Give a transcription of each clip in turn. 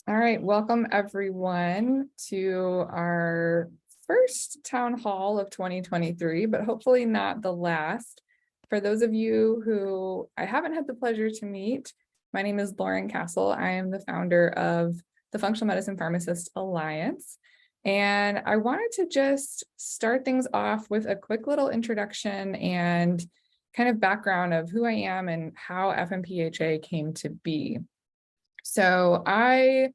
All right, welcome everyone to our first town hall of 2023, but hopefully not the last. For those of you who I haven't had the pleasure to meet, my name is Lauren Castle. I am the founder of the Functional Medicine Pharmacists Alliance. And I wanted to just start things off with a quick little introduction and kind of background of who I am and how FMPhA came to be. So I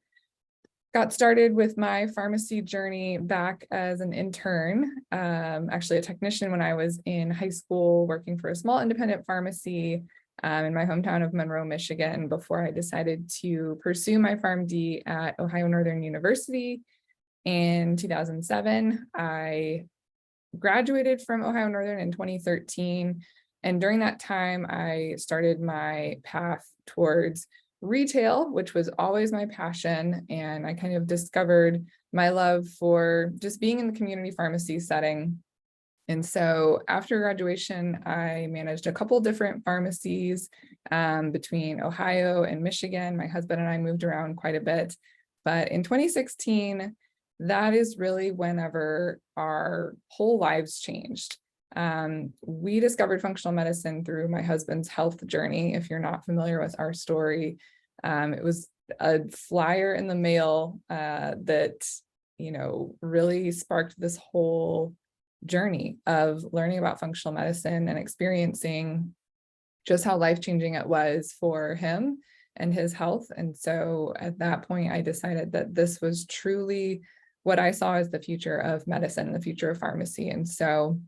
got started with my pharmacy journey back as an intern, actually a technician when I was in high school, working for a small independent pharmacy in my hometown of Monroe, Michigan, before I decided to pursue my PharmD at Ohio Northern University in 2007. I graduated from Ohio Northern in 2013. And during that time, I started my path towards retail, which was always my passion. And I kind of discovered my love for just being in the community pharmacy setting. And so after graduation, I managed a couple different pharmacies between Ohio and Michigan. My husband and I moved around quite a bit. But in 2016, that is really whenever our whole lives changed. We discovered functional medicine through my husband's health journey. If you're not familiar with our story, it was a flyer in the mail that, really sparked this whole journey of learning about functional medicine and experiencing just how life-changing it was for him and his health. And so at that point, I decided that this was truly what I saw as the future of medicine, the future of pharmacy. And so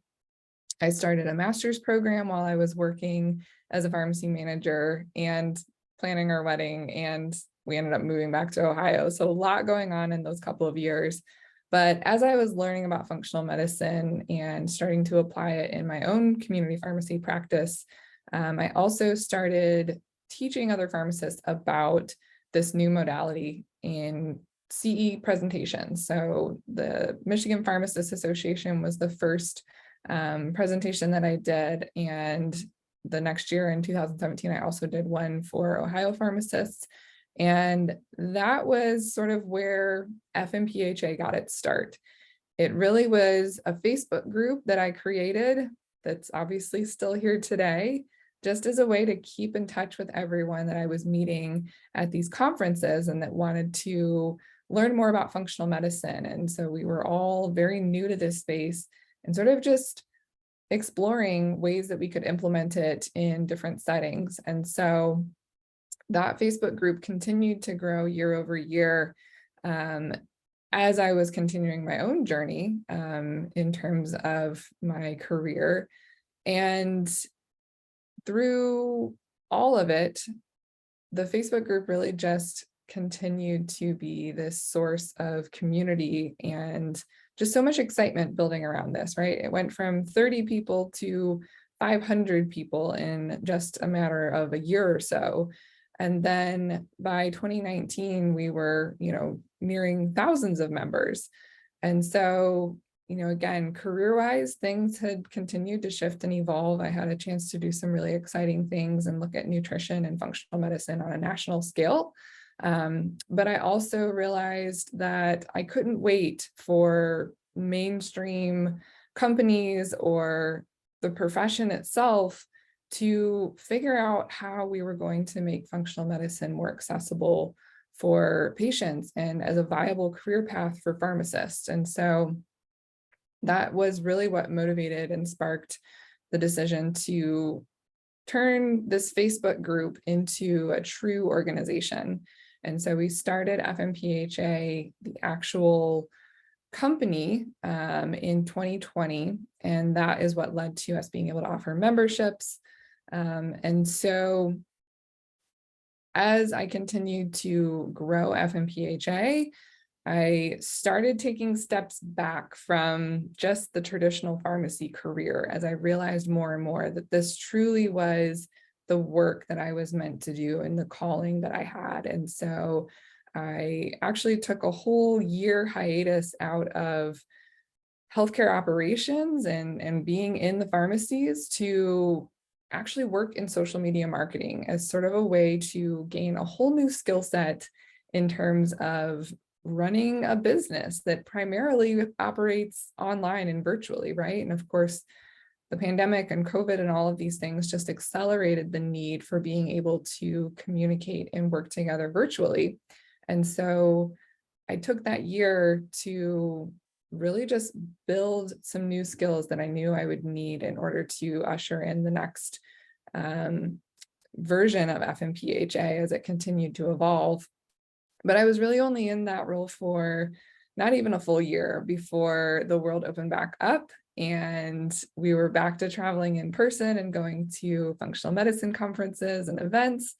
I started a master's program while I was working as a pharmacy manager and planning our wedding, and we ended up moving back to Ohio. So a lot going on in those couple of years. But as I was learning about functional medicine and starting to apply it in my own community pharmacy practice, I also started teaching other pharmacists about this new modality in CE presentations. So the Michigan Pharmacists Association was the first presentation that I did, and the next year in 2017, I also did one for Ohio pharmacists. And that was sort of where FMPhA got its start. It really was a Facebook group that I created that's obviously still here today, just as a way to keep in touch with everyone that I was meeting at these conferences and that wanted to learn more about functional medicine. And so we were all very new to this space and sort of just exploring ways that we could implement it in different settings. And so that Facebook group continued to grow year over year as I was continuing my own journey in terms of my career. And through all of it, the Facebook group really just continued to be this source of community and just so much excitement building around this, right? It went from 30 people to 500 people in just a matter of a year or so. And then by 2019, we were, nearing thousands of members. And so, again, career-wise, things had continued to shift and evolve. I had a chance to do some really exciting things and look at nutrition and functional medicine on a national scale. But I also realized that I couldn't wait for mainstream companies or the profession itself to figure out how we were going to make functional medicine more accessible for patients and as a viable career path for pharmacists. And so that was really what motivated and sparked the decision to turn this Facebook group into a true organization. And so we started FMPhA, the actual company, in 2020, and that is what led to us being able to offer memberships. And so as I continued to grow FMPhA, I started taking steps back from just the traditional pharmacy career as I realized more and more that this truly was the work that I was meant to do and the calling that I had. And so I actually took a whole year hiatus out of healthcare operations and being in the pharmacies to actually work in social media marketing as sort of a way to gain a whole new skill set in terms of running a business that primarily operates online and virtually, right? And of course, the pandemic and COVID and all of these things just accelerated the need for being able to communicate and work together virtually. And so I took that year to really just build some new skills that I knew I would need in order to usher in the next version of FMPhA as it continued to evolve. But I was really only in that role for not even a full year before the world opened back up and we were back to traveling in person and going to functional medicine conferences and events.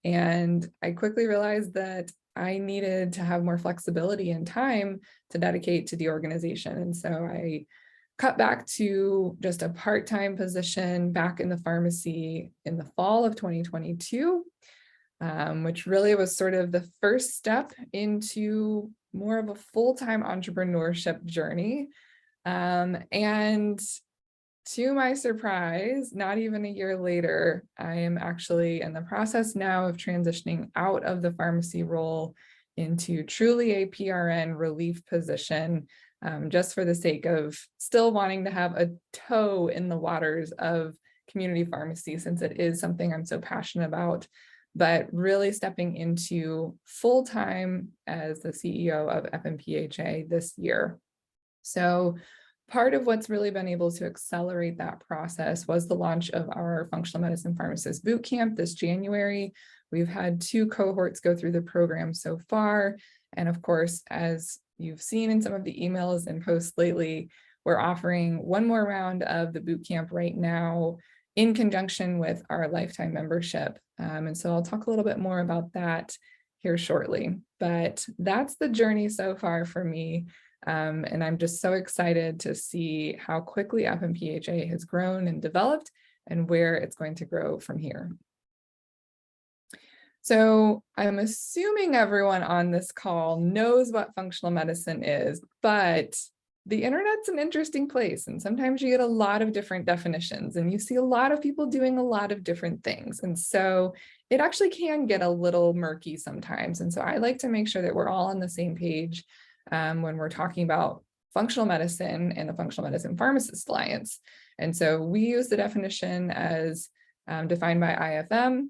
And I quickly realized that I needed to have more flexibility and time to dedicate to the organization. And so I cut back to just a part-time position back in the pharmacy in the fall of 2022, which really was sort of the first step into more of a full-time entrepreneurship journey. And to my surprise, not even a year later, I am actually in the process now of transitioning out of the pharmacy role into truly a PRN relief position, just for the sake of still wanting to have a toe in the waters of community pharmacy, since it is something I'm so passionate about, but really stepping into full-time as the CEO of FMPhA this year. So part of what's really been able to accelerate that process was the launch of our Functional Medicine Pharmacists Bootcamp this January. We've had 2 cohorts go through the program so far. And of course, as you've seen in some of the emails and posts lately, we're offering one more round of the bootcamp right now in conjunction with our lifetime membership. And so I'll talk a little bit more about that here shortly. But that's the journey so far for me. And I'm just so excited to see how quickly FMPhA has grown and developed and where it's going to grow from here. So I'm assuming everyone on this call knows what functional medicine is, but the internet's an interesting place. And sometimes you get a lot of different definitions and you see a lot of people doing a lot of different things. And so it actually can get a little murky sometimes. And so I like to make sure that we're all on the same page when we're talking about functional medicine and the Functional Medicine Pharmacists Alliance. And so we use the definition as defined by IFM,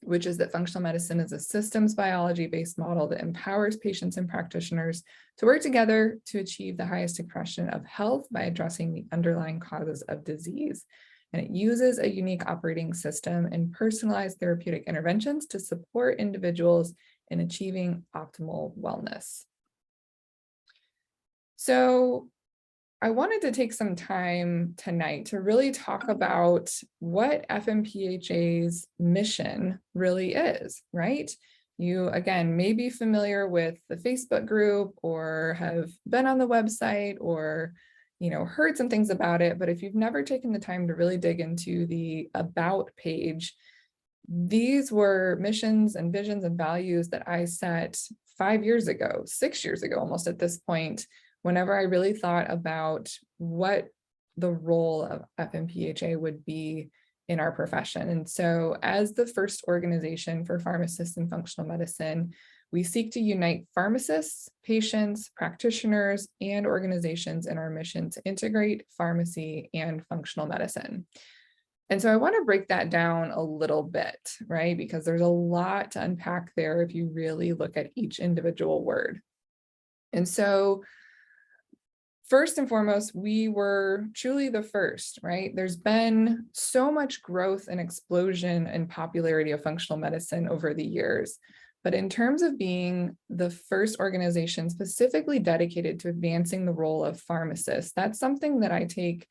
which is that functional medicine is a systems biology-based model that empowers patients and practitioners to work together to achieve the highest expression of health by addressing the underlying causes of disease. And it uses a unique operating system and personalized therapeutic interventions to support individuals in achieving optimal wellness. So I wanted to take some time tonight to really talk about what FMPhA's mission really is, right? You, again, may be familiar with the Facebook group or have been on the website or, heard some things about it, but if you've never taken the time to really dig into the About page, these were missions and visions and values that I set 5 years ago, 6 years ago, almost at this point, whenever I really thought about what the role of FMPhA would be in our profession. And so as the first organization for pharmacists in functional medicine, we seek to unite pharmacists, patients, practitioners, and organizations in our mission to integrate pharmacy and functional medicine. And so I want to break that down a little bit, right? Because there's a lot to unpack there if you really look at each individual word. And so first and foremost, we were truly the first, right? There's been so much growth and explosion in popularity of functional medicine over the years. But in terms of being the first organization specifically dedicated to advancing the role of pharmacists, that's something that I take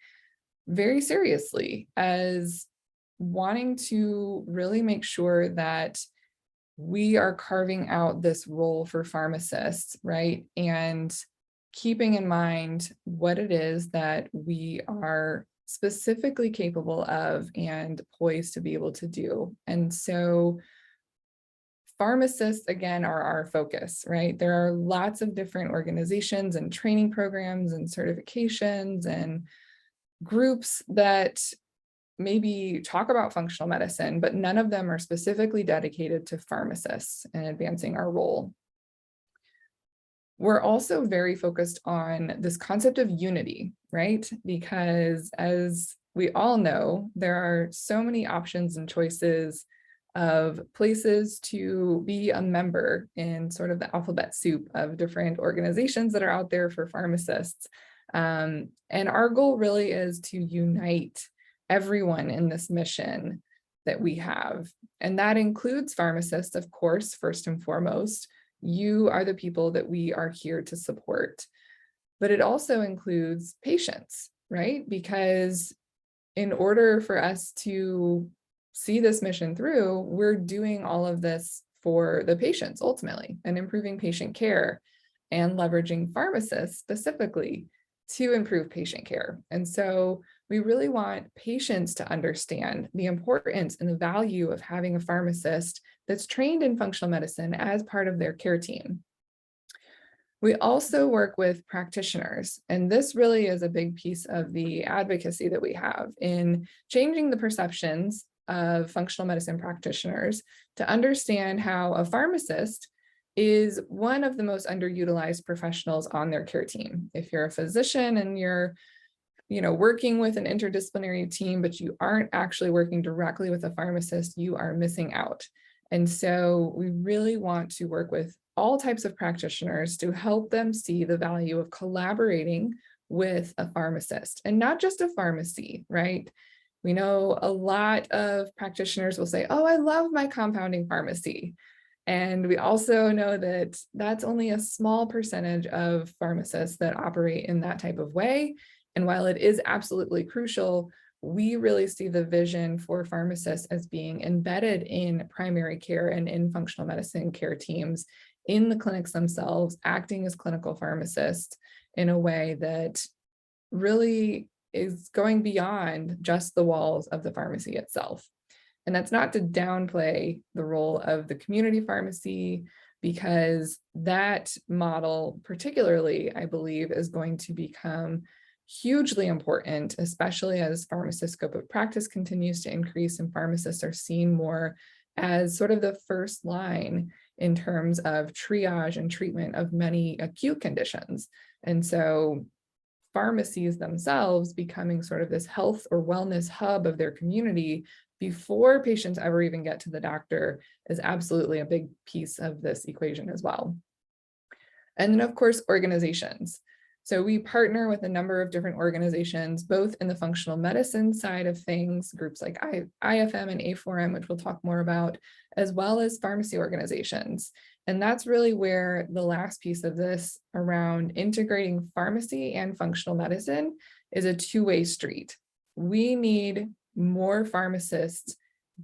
very seriously as wanting to really make sure that we are carving out this role for pharmacists, right? And keeping in mind what it is that we are specifically capable of and poised to be able to do. And so pharmacists, again, are our focus, right? There are lots of different organizations and training programs and certifications and groups that maybe talk about functional medicine, but none of them are specifically dedicated to pharmacists and advancing our role. We're also very focused on this concept of unity, right? Because as we all know, there are so many options and choices of places to be a member in sort of the alphabet soup of different organizations that are out there for pharmacists. And our goal really is to unite everyone in this mission that we have. And that includes pharmacists, of course, first and foremost. You are the people that we are here to support. But it also includes patients, right? Because in order for us to see this mission through, we're doing all of this for the patients ultimately, and improving patient care and leveraging pharmacists specifically to improve patient care. And so we really want patients to understand the importance and the value of having a pharmacist that's trained in functional medicine as part of their care team. We also work with practitioners, and this really is a big piece of the advocacy that we have in changing the perceptions of functional medicine practitioners to understand how a pharmacist is one of the most underutilized professionals on their care team. If you're a physician and you're working with an interdisciplinary team, but you aren't actually working directly with a pharmacist, you are missing out. And so we really want to work with all types of practitioners to help them see the value of collaborating with a pharmacist, and not just a pharmacy, right? We know a lot of practitioners will say, oh, I love my compounding pharmacy. And we also know that that's only a small percentage of pharmacists that operate in that type of way. And while it is absolutely crucial, we really see the vision for pharmacists as being embedded in primary care and in functional medicine care teams in the clinics themselves, acting as clinical pharmacists in a way that really is going beyond just the walls of the pharmacy itself. And that's not to downplay the role of the community pharmacy, because that model particularly, I believe, is going to become hugely important, especially as pharmacist scope of practice continues to increase and pharmacists are seen more as sort of the first line in terms of triage and treatment of many acute conditions. And so pharmacies themselves becoming sort of this health or wellness hub of their community before patients ever even get to the doctor is absolutely a big piece of this equation as well. And then, of course, organizations. So we partner with a number of different organizations, both in the functional medicine side of things, groups like IFM and A4M, which we'll talk more about, as well as pharmacy organizations. And that's really where the last piece of this around integrating pharmacy and functional medicine is a two-way street. We need more pharmacists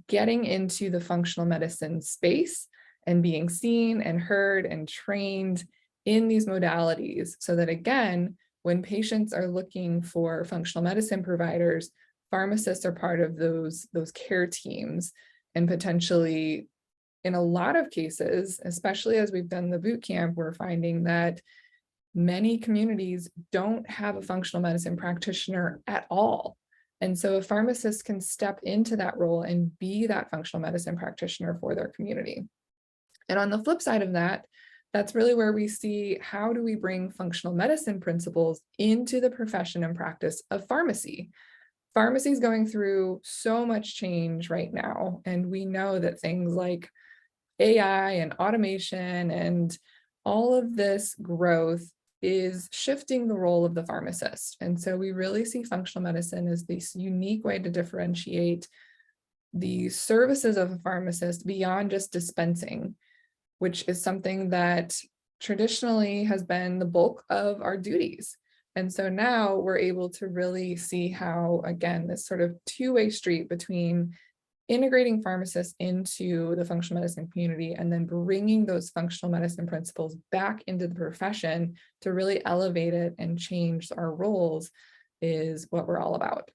getting into the functional medicine space and being seen and heard and trained in these modalities, so that again, when patients are looking for functional medicine providers, pharmacists are part of those care teams. And potentially, in a lot of cases, especially as we've done the boot camp, we're finding that many communities don't have a functional medicine practitioner at all. And so a pharmacist can step into that role and be that functional medicine practitioner for their community. And on the flip side of that, that's really where we see, how do we bring functional medicine principles into the profession and practice of pharmacy? Pharmacy is going through so much change right now, and we know that things like AI and automation and all of this growth is shifting the role of the pharmacist. And so we really see functional medicine as this unique way to differentiate the services of a pharmacist beyond just dispensing, which is something that traditionally has been the bulk of our duties. And so now we're able to really see how, again, this sort of two-way street between integrating pharmacists into the functional medicine community and then bringing those functional medicine principles back into the profession to really elevate it and change our roles is what we're all about.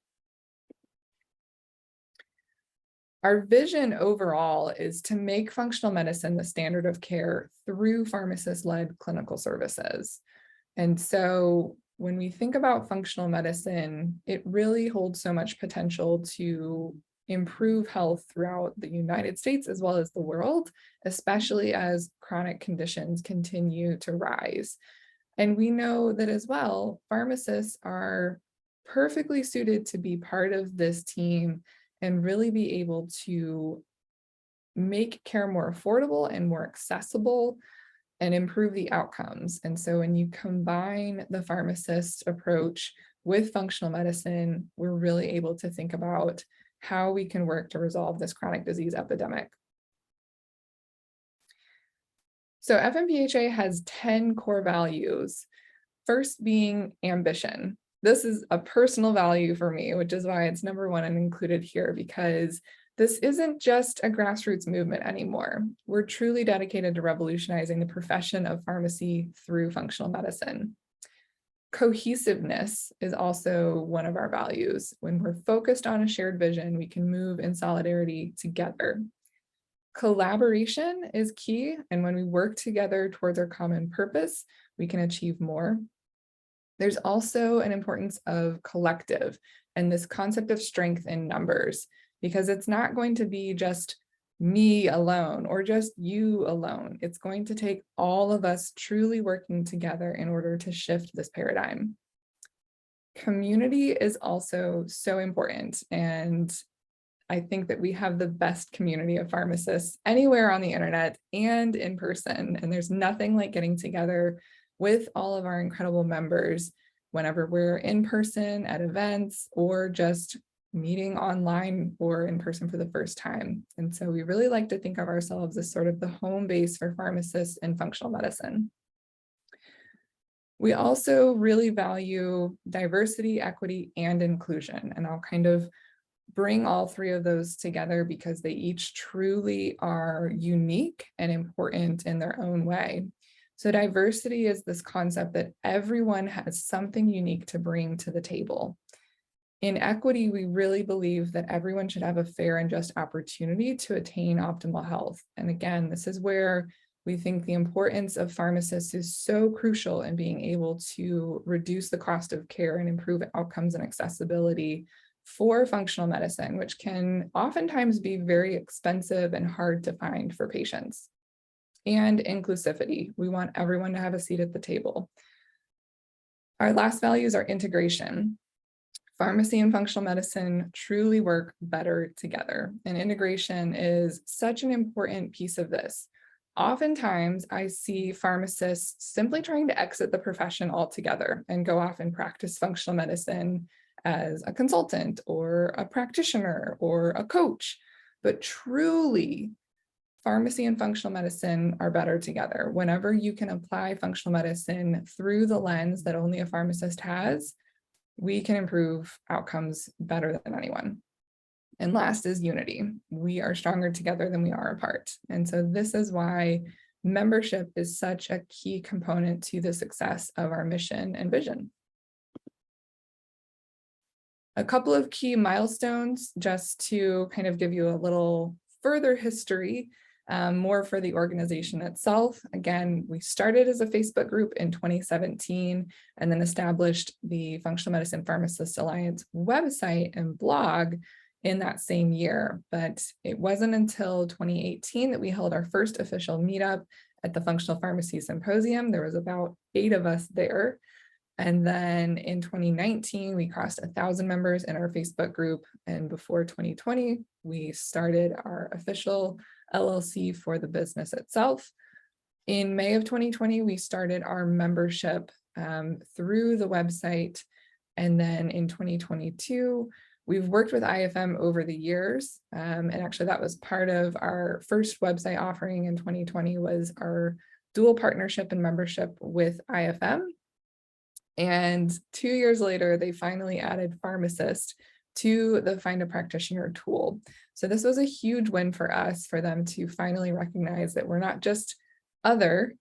Our vision overall is to make functional medicine the standard of care through pharmacist-led clinical services. And so when we think about functional medicine, it really holds so much potential to improve health throughout the United States as well as the world, especially as chronic conditions continue to rise. And we know that as well, pharmacists are perfectly suited to be part of this team and really be able to make care more affordable and more accessible and improve the outcomes. And so when you combine the pharmacist approach with functional medicine, we're really able to think about how we can work to resolve this chronic disease epidemic. So FMPhA has 10 core values. First being ambition. This is a personal value for me, which is why it's number one and included here, because this isn't just a grassroots movement anymore. We're truly dedicated to revolutionizing the profession of pharmacy through functional medicine. Cohesiveness is also one of our values. When we're focused on a shared vision, we can move in solidarity together. Collaboration is key, and when we work together towards our common purpose, we can achieve more. There's also an importance of collective and this concept of strength in numbers, because it's not going to be just me alone or just you alone. It's going to take all of us truly working together in order to shift this paradigm. Community is also so important, and I think that we have the best community of pharmacists anywhere on the internet and in person, and there's nothing like getting together with all of our incredible members whenever we're in person at events or just meeting online or in person for the first time. And so we really like to think of ourselves as sort of the home base for pharmacists in functional medicine. We also really value diversity, equity, and inclusion, and I'll kind of bring all three of those together because they each truly are unique and important in their own way. So diversity is this concept that everyone has something unique to bring to the table. In equity, we really believe that everyone should have a fair and just opportunity to attain optimal health. And again, this is where we think the importance of pharmacists is so crucial in being able to reduce the cost of care and improve outcomes and accessibility for functional medicine, which can oftentimes be very expensive and hard to find for patients. And inclusivity. We want everyone to have a seat at the table. Our last values are integration. Pharmacy and functional medicine truly work better together, and integration is such an important piece of this. Oftentimes, I see pharmacists simply trying to exit the profession altogether and go off and practice functional medicine as a consultant or a practitioner or a coach, but truly, pharmacy and functional medicine are better together. Whenever you can apply functional medicine through the lens that only a pharmacist has, we can improve outcomes better than anyone. And last is unity. We are stronger together than we are apart. And so this is why membership is such a key component to the success of our mission and vision. A couple of key milestones just to kind of give you a little further history, more for the organization itself. Again, we started as a Facebook group in 2017 and then established the Functional Medicine Pharmacists Alliance website and blog in that same year. But it wasn't until 2018 that we held our first official meetup at the Functional Pharmacy Symposium. There was about 8 of us there. And then in 2019, we crossed 1,000 members in our Facebook group. And before 2020, we started our official LLC for the business itself. In May of 2020, we started our membership through the website. And then in 2022, we've worked with IFM over the years. And actually that was part of our first website offering in 2020 was our dual partnership and membership with IFM. And 2 years later, they finally added pharmacist to the Find a Practitioner tool. So this was a huge win for us, for them to finally recognize that we're not just other,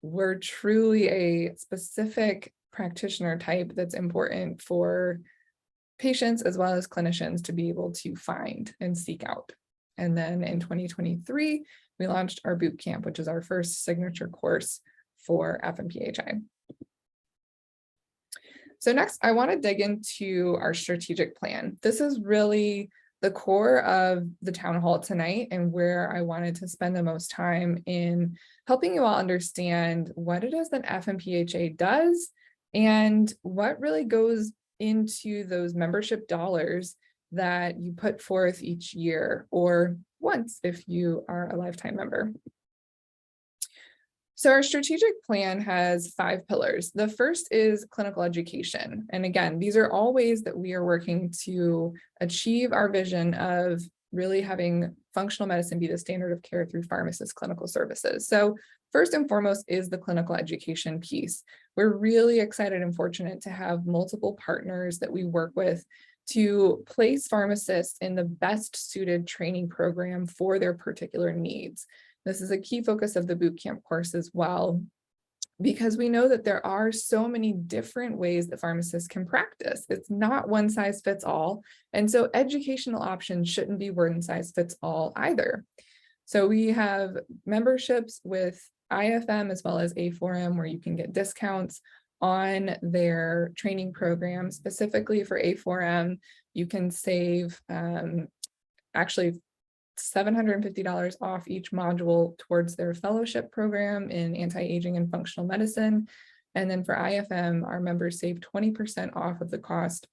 we're truly a specific practitioner type that's important for patients as well as clinicians to be able to find and seek out. And then in 2023, we launched our bootcamp, which is our first signature course for FMPhA. So next, I want to dig into our strategic plan. This is really the core of the town hall tonight and where I wanted to spend the most time in helping you all understand what it is that FMPhA does and what really goes into those membership dollars that you put forth each year or once if you are a lifetime member. So our strategic plan has 5 pillars. The first is clinical education. And again, these are all ways that we are working to achieve our vision of really having functional medicine be the standard of care through pharmacist clinical services. So first and foremost is the clinical education piece. We're really excited and fortunate to have multiple partners that we work with to place pharmacists in the best suited training program for their particular needs. This is a key focus of the bootcamp course as well, because we know that there are so many different ways that pharmacists can practice. It's not one size fits all. And so educational options shouldn't be one size fits all either. So we have memberships with IFM as well as A4M where you can get discounts on their training program. Specifically for A4M, you can save actually $750 off each module towards their fellowship program in anti-aging and functional medicine. And then for IFM, our members save 20% off of the cost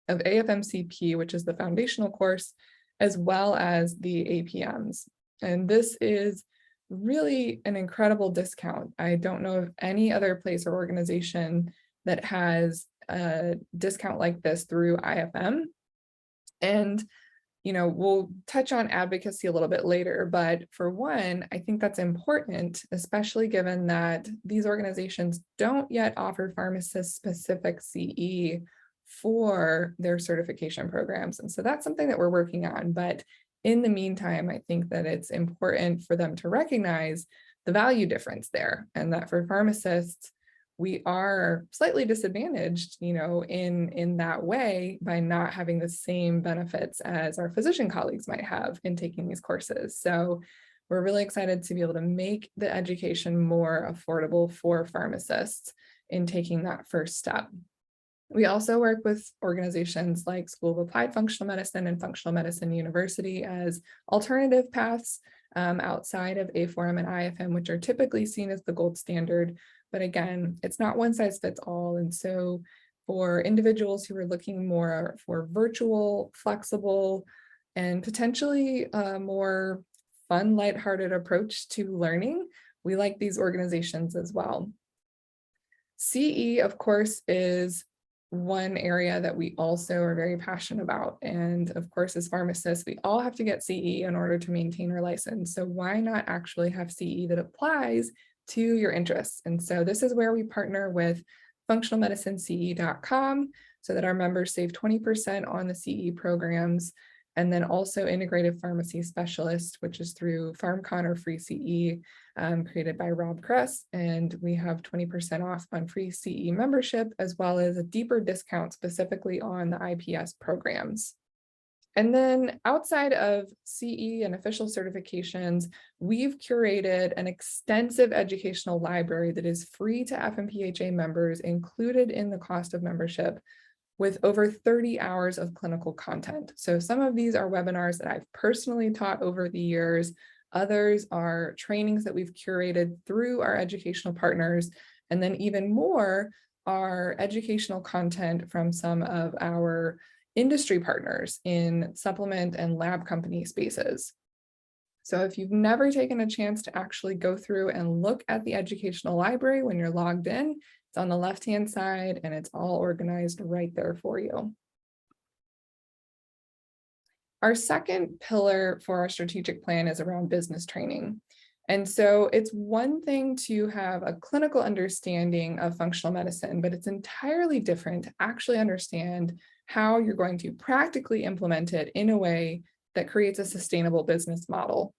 of AFMCP, which is the foundational course, as well as the APMs. And this is really an incredible discount. I don't know of any other place or organization that has a discount like this through IFM. And we'll touch on advocacy a little bit later, but for one, I think that's important, especially given that these organizations don't yet offer pharmacist-specific CE for their certification programs. And so that's something that we're working on. But in the meantime, I think that it's important for them to recognize the value difference there, and that for pharmacists, we are slightly disadvantaged, in that way by not having the same benefits as our physician colleagues might have in taking these courses. So we're really excited to be able to make the education more affordable for pharmacists in taking that first step. We also work with organizations like School of Applied Functional Medicine and Functional Medicine University as alternative paths outside of A4M and IFM, which are typically seen as the gold standard. But again, it's not one size fits all. And so for individuals who are looking more for virtual, flexible, and potentially a more fun, lighthearted approach to learning, we like these organizations as well. CE, of course, is one area that we also are very passionate about. And of course, as pharmacists, we all have to get CE in order to maintain our license. So why not actually have CE that applies to your interests? And so this is where we partner with functionalmedicinece.com so that our members save 20% on the CE programs. And then also Integrative Pharmacy Specialist, which is through PharmCon or Free CE, created by Rob Kress. And we have 20% off on free CE membership, as well as a deeper discount specifically on the IPS programs. And then outside of CE and official certifications, we've curated an extensive educational library that is free to FMPhA members, included in the cost of membership, with over 30 hours of clinical content. So some of these are webinars that I've personally taught over the years. Others are trainings that we've curated through our educational partners. And then even more are educational content from some of our industry partners in supplement and lab company spaces. So if you've never taken a chance to actually go through and look at the educational library when you're logged in, it's on the left-hand side and it's all organized right there for you. Our second pillar for our strategic plan is around business training. And so it's one thing to have a clinical understanding of functional medicine, but it's entirely different to actually understand how you're going to practically implement it in a way that creates a sustainable business model.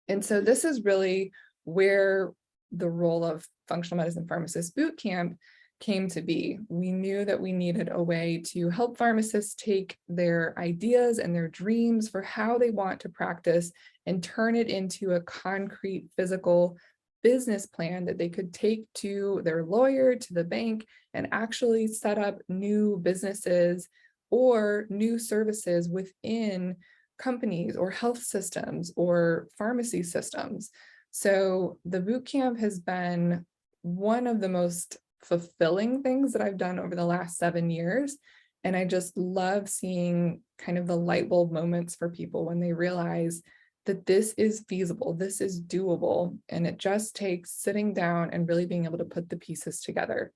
And so this is really where the role of Functional Medicine Pharmacists Bootcamp came to be. We knew that we needed a way to help pharmacists take their ideas and their dreams for how they want to practice and turn it into a concrete physical business plan that they could take to their lawyer, to the bank, and actually set up new businesses or new services within companies or health systems or pharmacy systems. So the bootcamp has been one of the most fulfilling things that I've done over the last 7 years. And I just love seeing kind of the light bulb moments for people when they realize that this is feasible, this is doable, and it just takes sitting down and really being able to put the pieces together.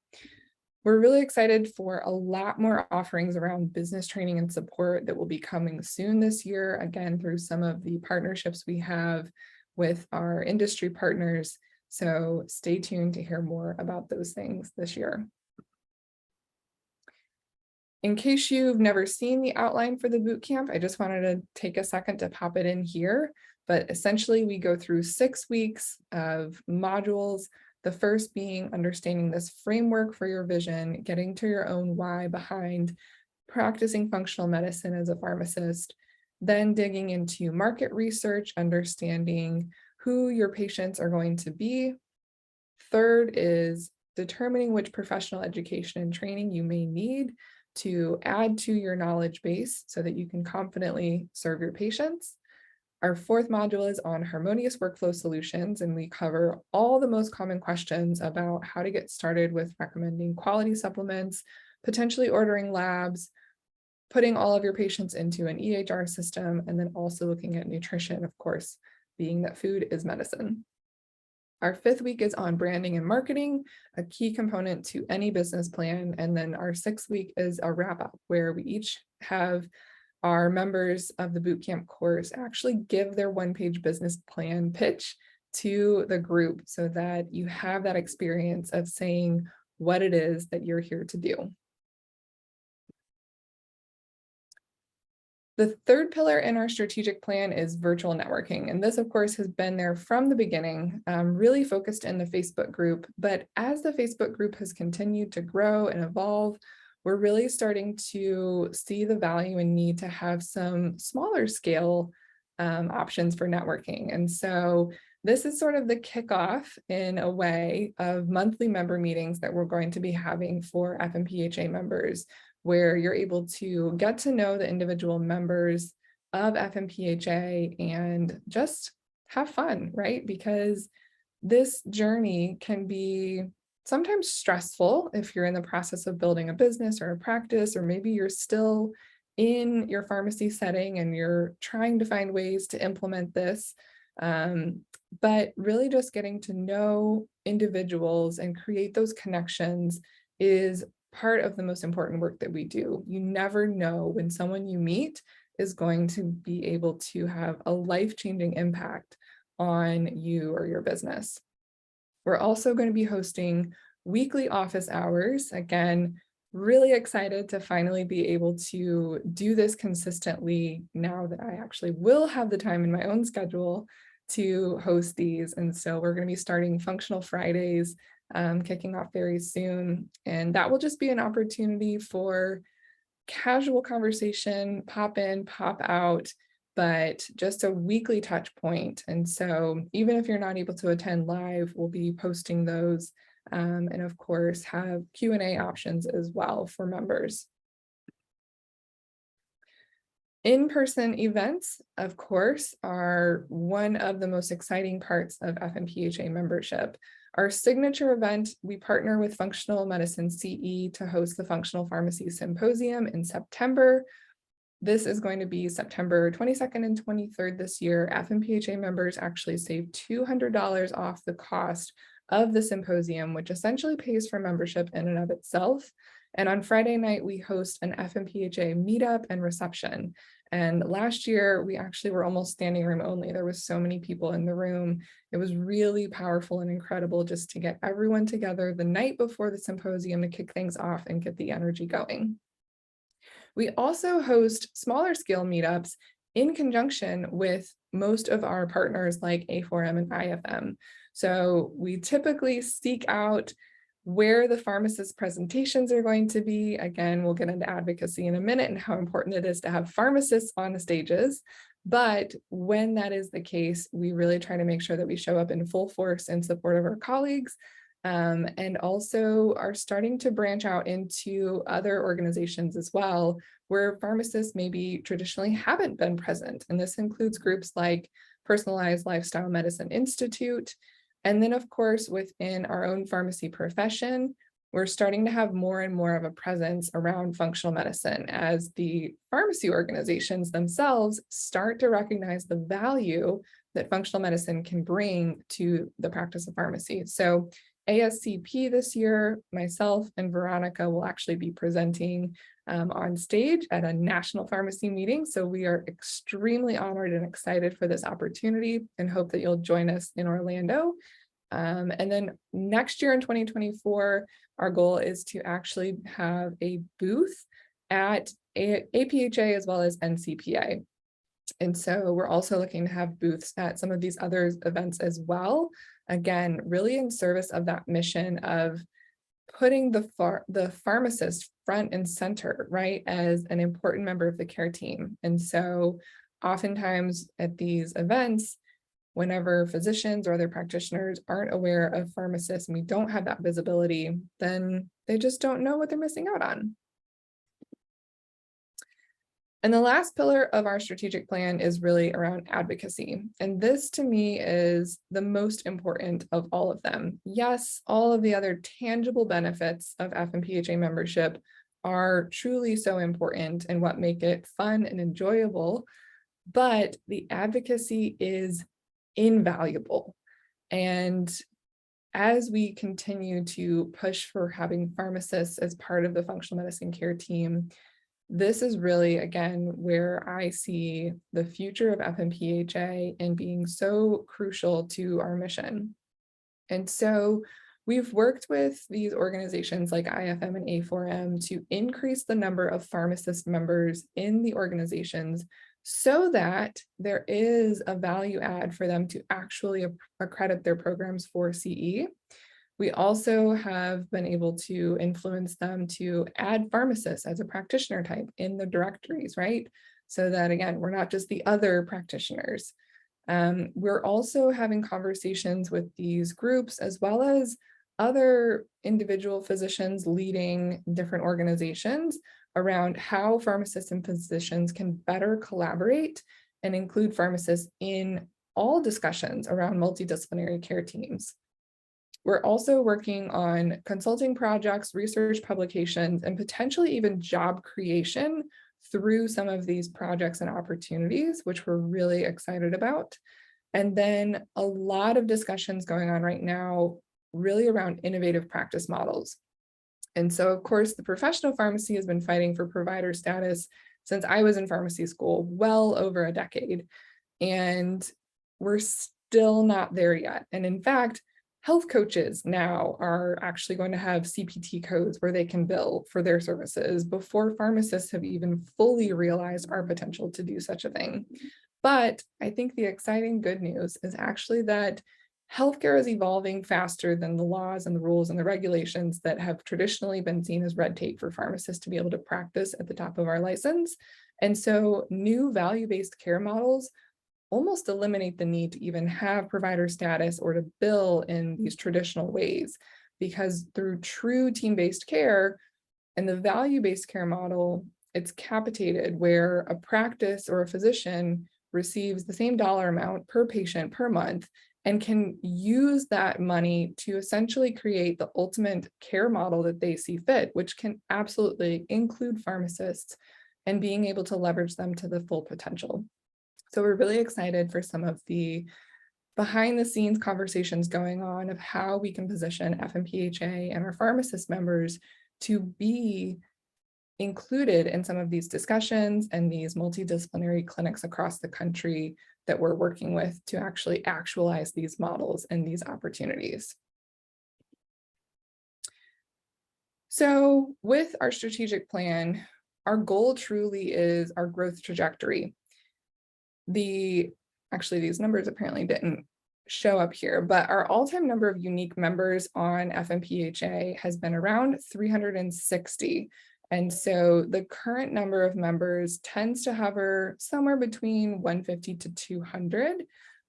We're really excited for a lot more offerings around business training and support that will be coming soon this year, again, through some of the partnerships we have with our industry partners. So stay tuned to hear more about those things this year. In case you've never seen the outline for the bootcamp, I just wanted to take a second to pop it in here. But essentially, we go through 6 weeks of modules. The first being understanding this framework for your vision, getting to your own why behind practicing functional medicine as a pharmacist, then digging into market research, understanding who your patients are going to be. Third is determining which professional education and training you may need to add to your knowledge base so that you can confidently serve your patients. Our fourth module is on harmonious workflow solutions, and we cover all the most common questions about how to get started with recommending quality supplements, potentially ordering labs, putting all of your patients into an EHR system, and then also looking at nutrition, of course, being that food is medicine. Our fifth week is on branding and marketing, a key component to any business plan. And then our sixth week is a wrap up where we each have our members of the bootcamp course actually give their one-page business plan pitch to the group so that you have that experience of saying what it is that you're here to do. The third pillar in our strategic plan is virtual networking. And this, of course, has been there from the beginning, really focused in the Facebook group. But as the Facebook group has continued to grow and evolve, we're really starting to see the value and need to have some smaller scale options for networking. And so this is sort of the kickoff in a way of monthly member meetings that we're going to be having for FMPhA members, where you're able to get to know the individual members of FMPhA and just have fun, right? Because this journey can be sometimes stressful if you're in the process of building a business or a practice, or maybe you're still in your pharmacy setting and you're trying to find ways to implement this. But really just getting to know individuals and create those connections is part of the most important work that we do. You never know when someone you meet is going to be able to have a life-changing impact on you or your business. We're also going to be hosting weekly office hours. Again, really excited to finally be able to do this consistently now that I actually will have the time in my own schedule to host these. And so we're going to be starting Functional Fridays, kicking off very soon. And that will just be an opportunity for casual conversation, pop in, pop out, but just a weekly touch point. And so even if you're not able to attend live, we'll be posting those and of course have Q&A options as well for members. In-person events, of course, are one of the most exciting parts of FMPhA membership. Our signature event, we partner with Functional Medicine CE to host the Functional Pharmacy Symposium in September. This is going to be September 22nd and 23rd this year. FMPhA members actually save $200 off the cost of the symposium, which essentially pays for membership in and of itself. And on Friday night, we host an FMPhA meetup and reception. And last year, we actually were almost standing room only. There was so many people in the room. It was really powerful and incredible just to get everyone together the night before the symposium to kick things off and get the energy going. We also host smaller scale meetups in conjunction with most of our partners like A4M and IFM. So we typically seek out where the pharmacist presentations are going to be. Again, we'll get into advocacy in a minute and how important it is to have pharmacists on the stages. But when that is the case, we really try to make sure that we show up in full force in support of our colleagues, and also are starting to branch out into other organizations as well, where pharmacists maybe traditionally haven't been present. And this includes groups like Personalized Lifestyle Medicine Institute. And then, of course, within our own pharmacy profession, we're starting to have more and more of a presence around functional medicine as the pharmacy organizations themselves start to recognize the value that functional medicine can bring to the practice of pharmacy. So ASCP this year, myself and Veronica will actually be presenting on stage at a national pharmacy meeting. So we are extremely honored and excited for this opportunity and hope that you'll join us in Orlando. And then next year in 2024, our goal is to actually have a booth at APHA as well as NCPA. And so we're also looking to have booths at some of these other events as well. Again, really in service of that mission of putting the pharmacist front and center, right, as an important member of the care team. And so oftentimes at these events, whenever physicians or other practitioners aren't aware of pharmacists and we don't have that visibility, then they just don't know what they're missing out on. And the last pillar of our strategic plan is really around advocacy. And this to me is the most important of all of them. Yes, all of the other tangible benefits of FMPhA membership are truly so important and what make it fun and enjoyable, but the advocacy is invaluable. And as we continue to push for having pharmacists as part of the functional medicine care team, this is really, again, where I see the future of FMPhA and being so crucial to our mission. And so we've worked with these organizations like IFM and A4M to increase the number of pharmacist members in the organizations so that there is a value add for them to actually accredit their programs for CE. We also have been able to influence them to add pharmacists as a practitioner type in the directories, right? So that, again, we're not just the other practitioners. We're also having conversations with these groups as well as other individual physicians leading different organizations around how pharmacists and physicians can better collaborate and include pharmacists in all discussions around multidisciplinary care teams. We're also working on consulting projects, research publications, and potentially even job creation through some of these projects and opportunities, which we're really excited about. And then a lot of discussions going on right now, really around innovative practice models. And so, of course, the professional pharmacy has been fighting for provider status since I was in pharmacy school, well over a decade. And we're still not there yet. And in fact, health coaches now are actually going to have CPT codes where they can bill for their services before pharmacists have even fully realized our potential to do such a thing. But I think the exciting good news is actually that healthcare is evolving faster than the laws and the rules and the regulations that have traditionally been seen as red tape for pharmacists to be able to practice at the top of our license. And so new value-based care models almost eliminate the need to even have provider status or to bill in these traditional ways, because through true team-based care and the value-based care model, it's capitated where a practice or a physician receives the same dollar amount per patient per month and can use that money to essentially create the ultimate care model that they see fit, which can absolutely include pharmacists and being able to leverage them to the full potential. So we're really excited for some of the behind the scenes conversations going on of how we can position FMPhA and our pharmacist members to be included in some of these discussions and these multidisciplinary clinics across the country that we're working with to actually actualize these models and these opportunities. So with our strategic plan, our goal truly is our growth trajectory. Actually, these numbers apparently didn't show up here, but our all-time number of unique members on FMPhA has been around 360. And so the current number of members tends to hover somewhere between 150 to 200,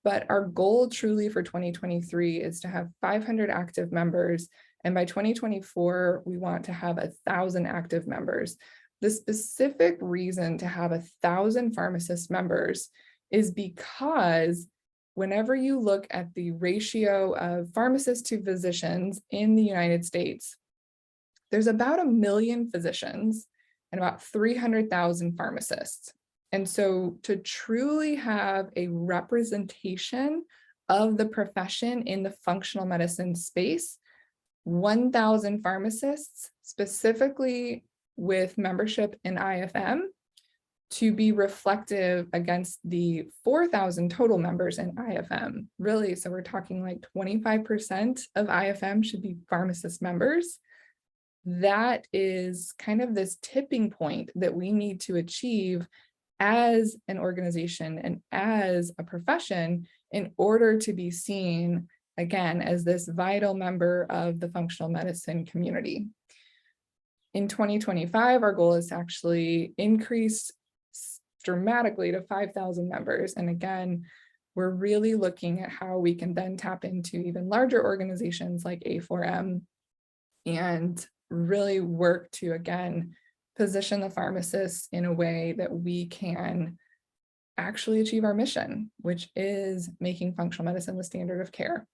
but our goal truly for 2023 is to have 500 active members. And by 2024, we want to have 1,000 active members. The specific reason to have 1,000 pharmacist members is because whenever you look at the ratio of pharmacists to physicians in the United States, there's about 1 million physicians and about 300,000 pharmacists. And so to truly have a representation of the profession in the functional medicine space, 1,000 pharmacists, specifically with membership in IFM, to be reflective against the 4,000 total members in IFM. Really, so we're talking like 25% of IFM should be pharmacist members. That is kind of this tipping point that we need to achieve as an organization and as a profession in order to be seen, again, as this vital member of the functional medicine community. In 2025, our goal is to actually increase dramatically to 5,000 members. And again, we're really looking at how we can then tap into even larger organizations like A4M and really work to, again, position the pharmacists in a way that we can actually achieve our mission, which is making functional medicine the standard of care.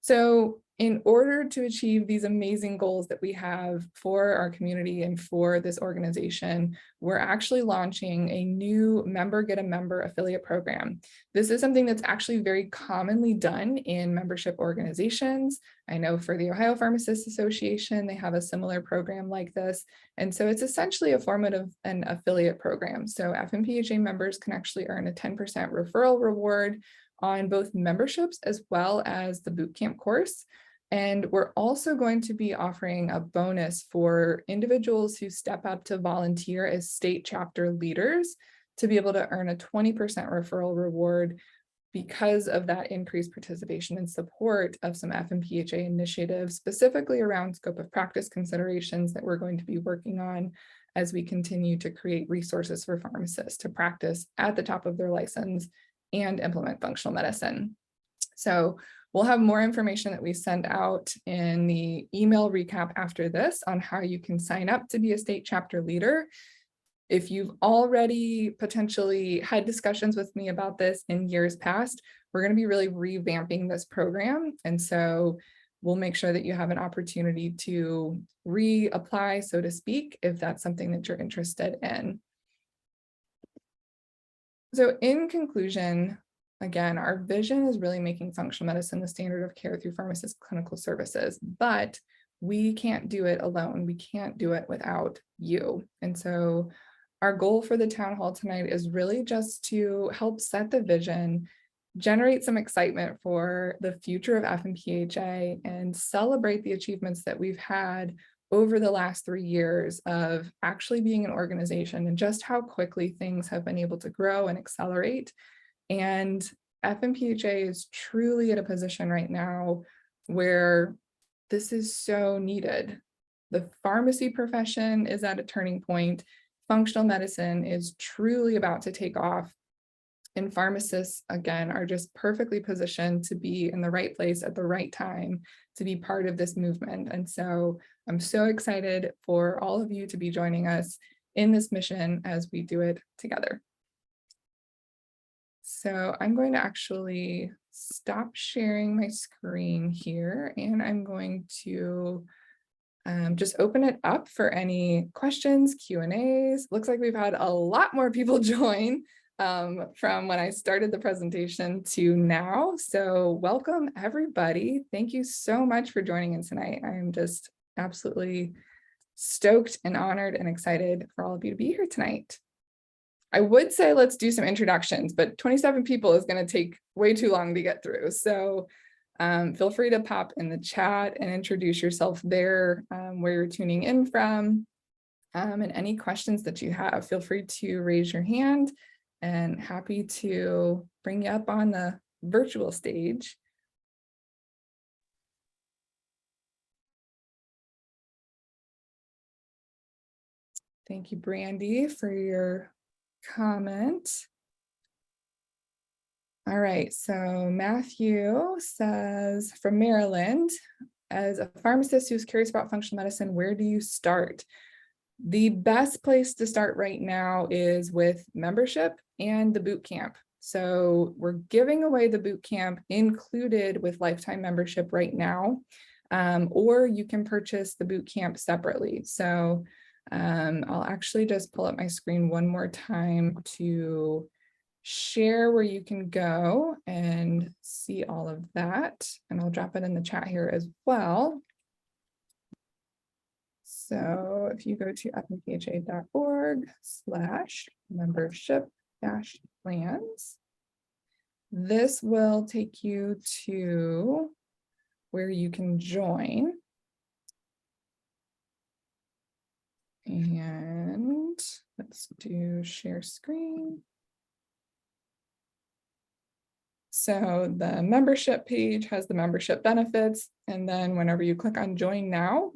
So in order to achieve these amazing goals that we have for our community and for this organization, we're actually launching a new member get a member affiliate program. This is something that's actually very commonly done in membership organizations. I know for the Ohio Pharmacists Association, they have a similar program like this. And so it's essentially a form of an affiliate program. So FMPhA members can actually earn a 10% referral reward on both memberships as well as the bootcamp course. And we're also going to be offering a bonus for individuals who step up to volunteer as state chapter leaders to be able to earn a 20% referral reward because of that increased participation and support of some FMPhA initiatives, specifically around scope of practice considerations that we're going to be working on as we continue to create resources for pharmacists to practice at the top of their license and implement functional medicine. So we'll have more information that we send out in the email recap after this on how you can sign up to be a state chapter leader. If you've already potentially had discussions with me about this in years past, we're going to be really revamping this program. And so we'll make sure that you have an opportunity to reapply, so to speak, if that's something that you're interested in. So in conclusion, again, our vision is really making functional medicine the standard of care through pharmacist clinical services, but we can't do it alone. We can't do it without you. And so our goal for the town hall tonight is really just to help set the vision, generate some excitement for the future of FMPhA, and celebrate the achievements that we've had over the last 3 years of actually being an organization and just how quickly things have been able to grow and accelerate. And FMPhA is truly at a position right now where this is so needed. The pharmacy profession is at a turning point. Functional medicine is truly about to take off. And pharmacists, again, are just perfectly positioned to be in the right place at the right time to be part of this movement. And so I'm so excited for all of you to be joining us in this mission as we do it together. So I'm going to actually stop sharing my screen here, and I'm going to just open it up for any questions, Q&As. Looks like we've had a lot more people join from when I started the presentation to now. So welcome everybody. Thank you so much for joining in tonight. I'm just absolutely stoked and honored and excited for all of you to be here tonight. I would say let's do some introductions, but 27 people is going to take way too long to get through. So feel free to pop in the chat and introduce yourself there, where you're tuning in from, and any questions that you have, feel free to raise your hand and happy to bring you up on the virtual stage. Thank you, Brandy, for your comment. All right, so Matthew says, from Maryland, as a pharmacist who's curious about functional medicine, where do you start? The best place to start right now is with membership and the boot camp. So we're giving away the boot camp included with lifetime membership right now, or you can purchase the boot camp separately. So I'll actually just pull up my screen one more time to share where you can go and see all of that. And I'll drop it in the chat here as well. So if you go to fmpha.org/membership-plans, this will take you to where you can join. And let's do share screen. So the membership page has the membership benefits, and then whenever you click on join now,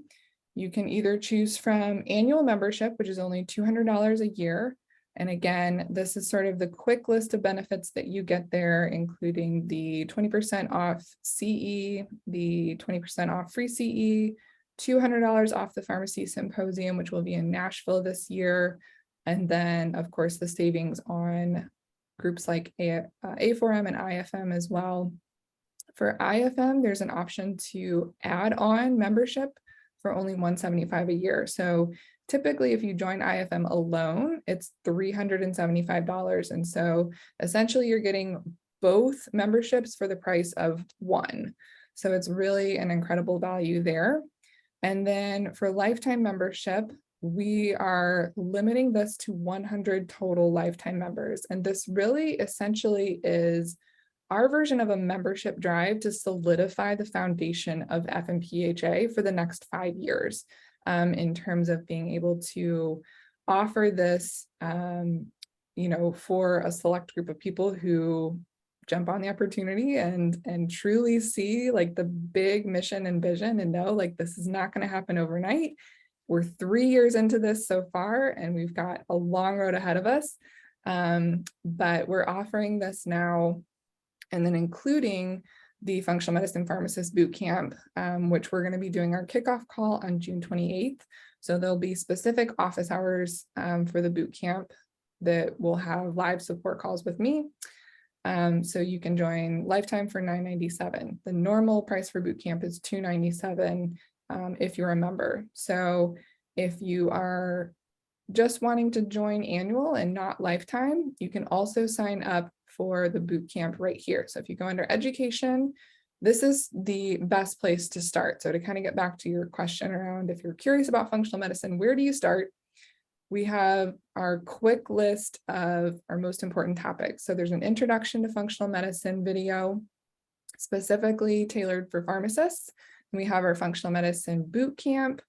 you can either choose from annual membership, which is only $200 a year. And again, this is sort of the quick list of benefits that you get there, including the 20% off CE, the 20% off free CE, $200 off the pharmacy symposium, which will be in Nashville this year. And then of course, the savings on groups like A4M and IFM as well. For IFM, there's an option to add on membership for only $175 a year. So typically if you join IFM alone, it's $375. And so essentially you're getting both memberships for the price of one. So it's really an incredible value there. And then for lifetime membership, we are limiting this to 100 total lifetime members. And this really essentially is our version of a membership drive to solidify the foundation of FMPhA for the next 5 years, in terms of being able to offer this, for a select group of people who jump on the opportunity and truly see like the big mission and vision and know like this is not going to happen overnight. We're 3 years into this so far, and we've got a long road ahead of us. But we're offering this now, and then including the Functional Medicine Pharmacists Bootcamp, which we're going to be doing our kickoff call on June 28th. So there'll be specific office hours for the bootcamp that will have live support calls with me. So you can join lifetime for $997. The normal price for bootcamp is $297 if you're a member. So if you are just wanting to join annual and not lifetime, you can also sign up for the bootcamp right here. So if you go under education, this is the best place to start. So to kind of get back to your question around if you're curious about functional medicine, where do you start? We have our quick list of our most important topics. So there's an introduction to functional medicine video specifically tailored for pharmacists. And we have our functional medicine boot camp,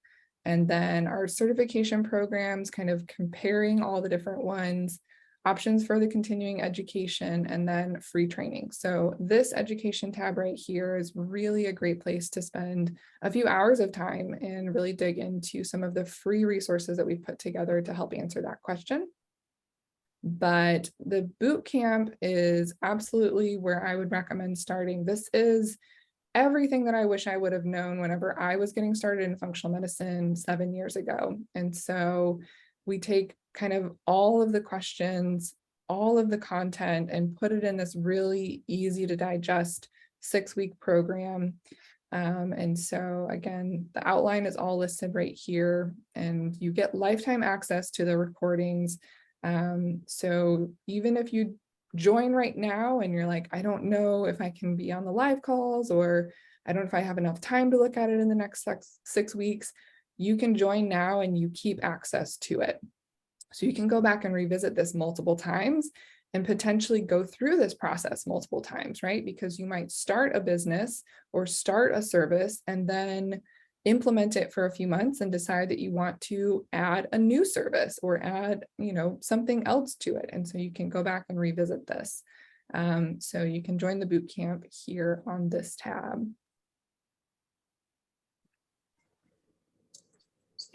and then our certification programs, kind of comparing all the different ones, options for the continuing education, and then free training. So this education tab right here is really a great place to spend a few hours of time and really dig into some of the free resources that we've put together to help answer that question. But the boot camp is absolutely where I would recommend starting. This is everything that I wish I would have known whenever I was getting started in functional medicine 7 years ago. And so we take kind of all of the questions, all of the content, and put it in this really easy to digest 6-week program. And so again, the outline is all listed right here, and you get lifetime access to the recordings. So even if you join right now and you're like, I don't know if I can be on the live calls, or I don't know if I have enough time to look at it in the next 6 weeks, you can join now and you keep access to it. So you can go back and revisit this multiple times and potentially go through this process multiple times, right? Because you might start a business or start a service and then implement it for a few months and decide that you want to add a new service or add, something else to it. And so you can go back and revisit this. So you can join the boot camp here on this tab.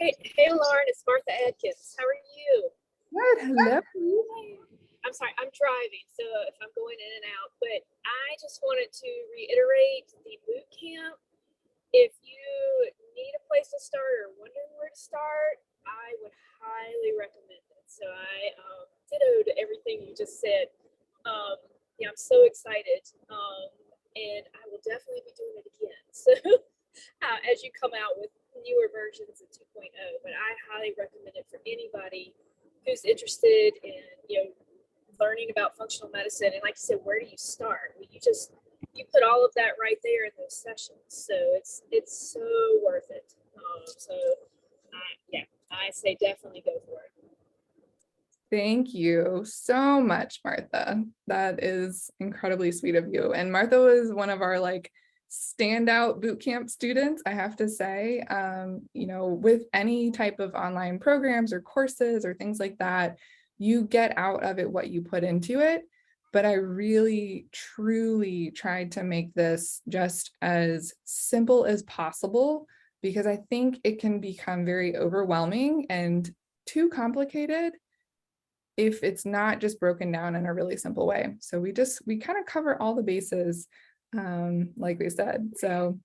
Hey, Lauren, it's Martha Adkins. How are you? Good, hello. I'm sorry, I'm driving, so if I'm going in and out, but I just wanted to reiterate the boot camp. If you need a place to start or wondering where to start, I would highly recommend it. So I ditto to everything you just said. Yeah, I'm so excited, and I will definitely be doing it again. So as you come out with newer versions of 2.0, but I highly recommend it for anybody who's interested in, learning about functional medicine. And like you said, where do you start? Well, you put all of that right there in those sessions. So it's so worth it. Yeah, I say definitely go for it. Thank you so much, Martha. That is incredibly sweet of you. And Martha was one of our standout bootcamp students, I have to say. With any type of online programs or courses or things like that, you get out of it what you put into it. But I really, truly tried to make this just as simple as possible, because I think it can become very overwhelming and too complicated if it's not just broken down in a really simple way. So we kind of cover all the bases, like we said. So,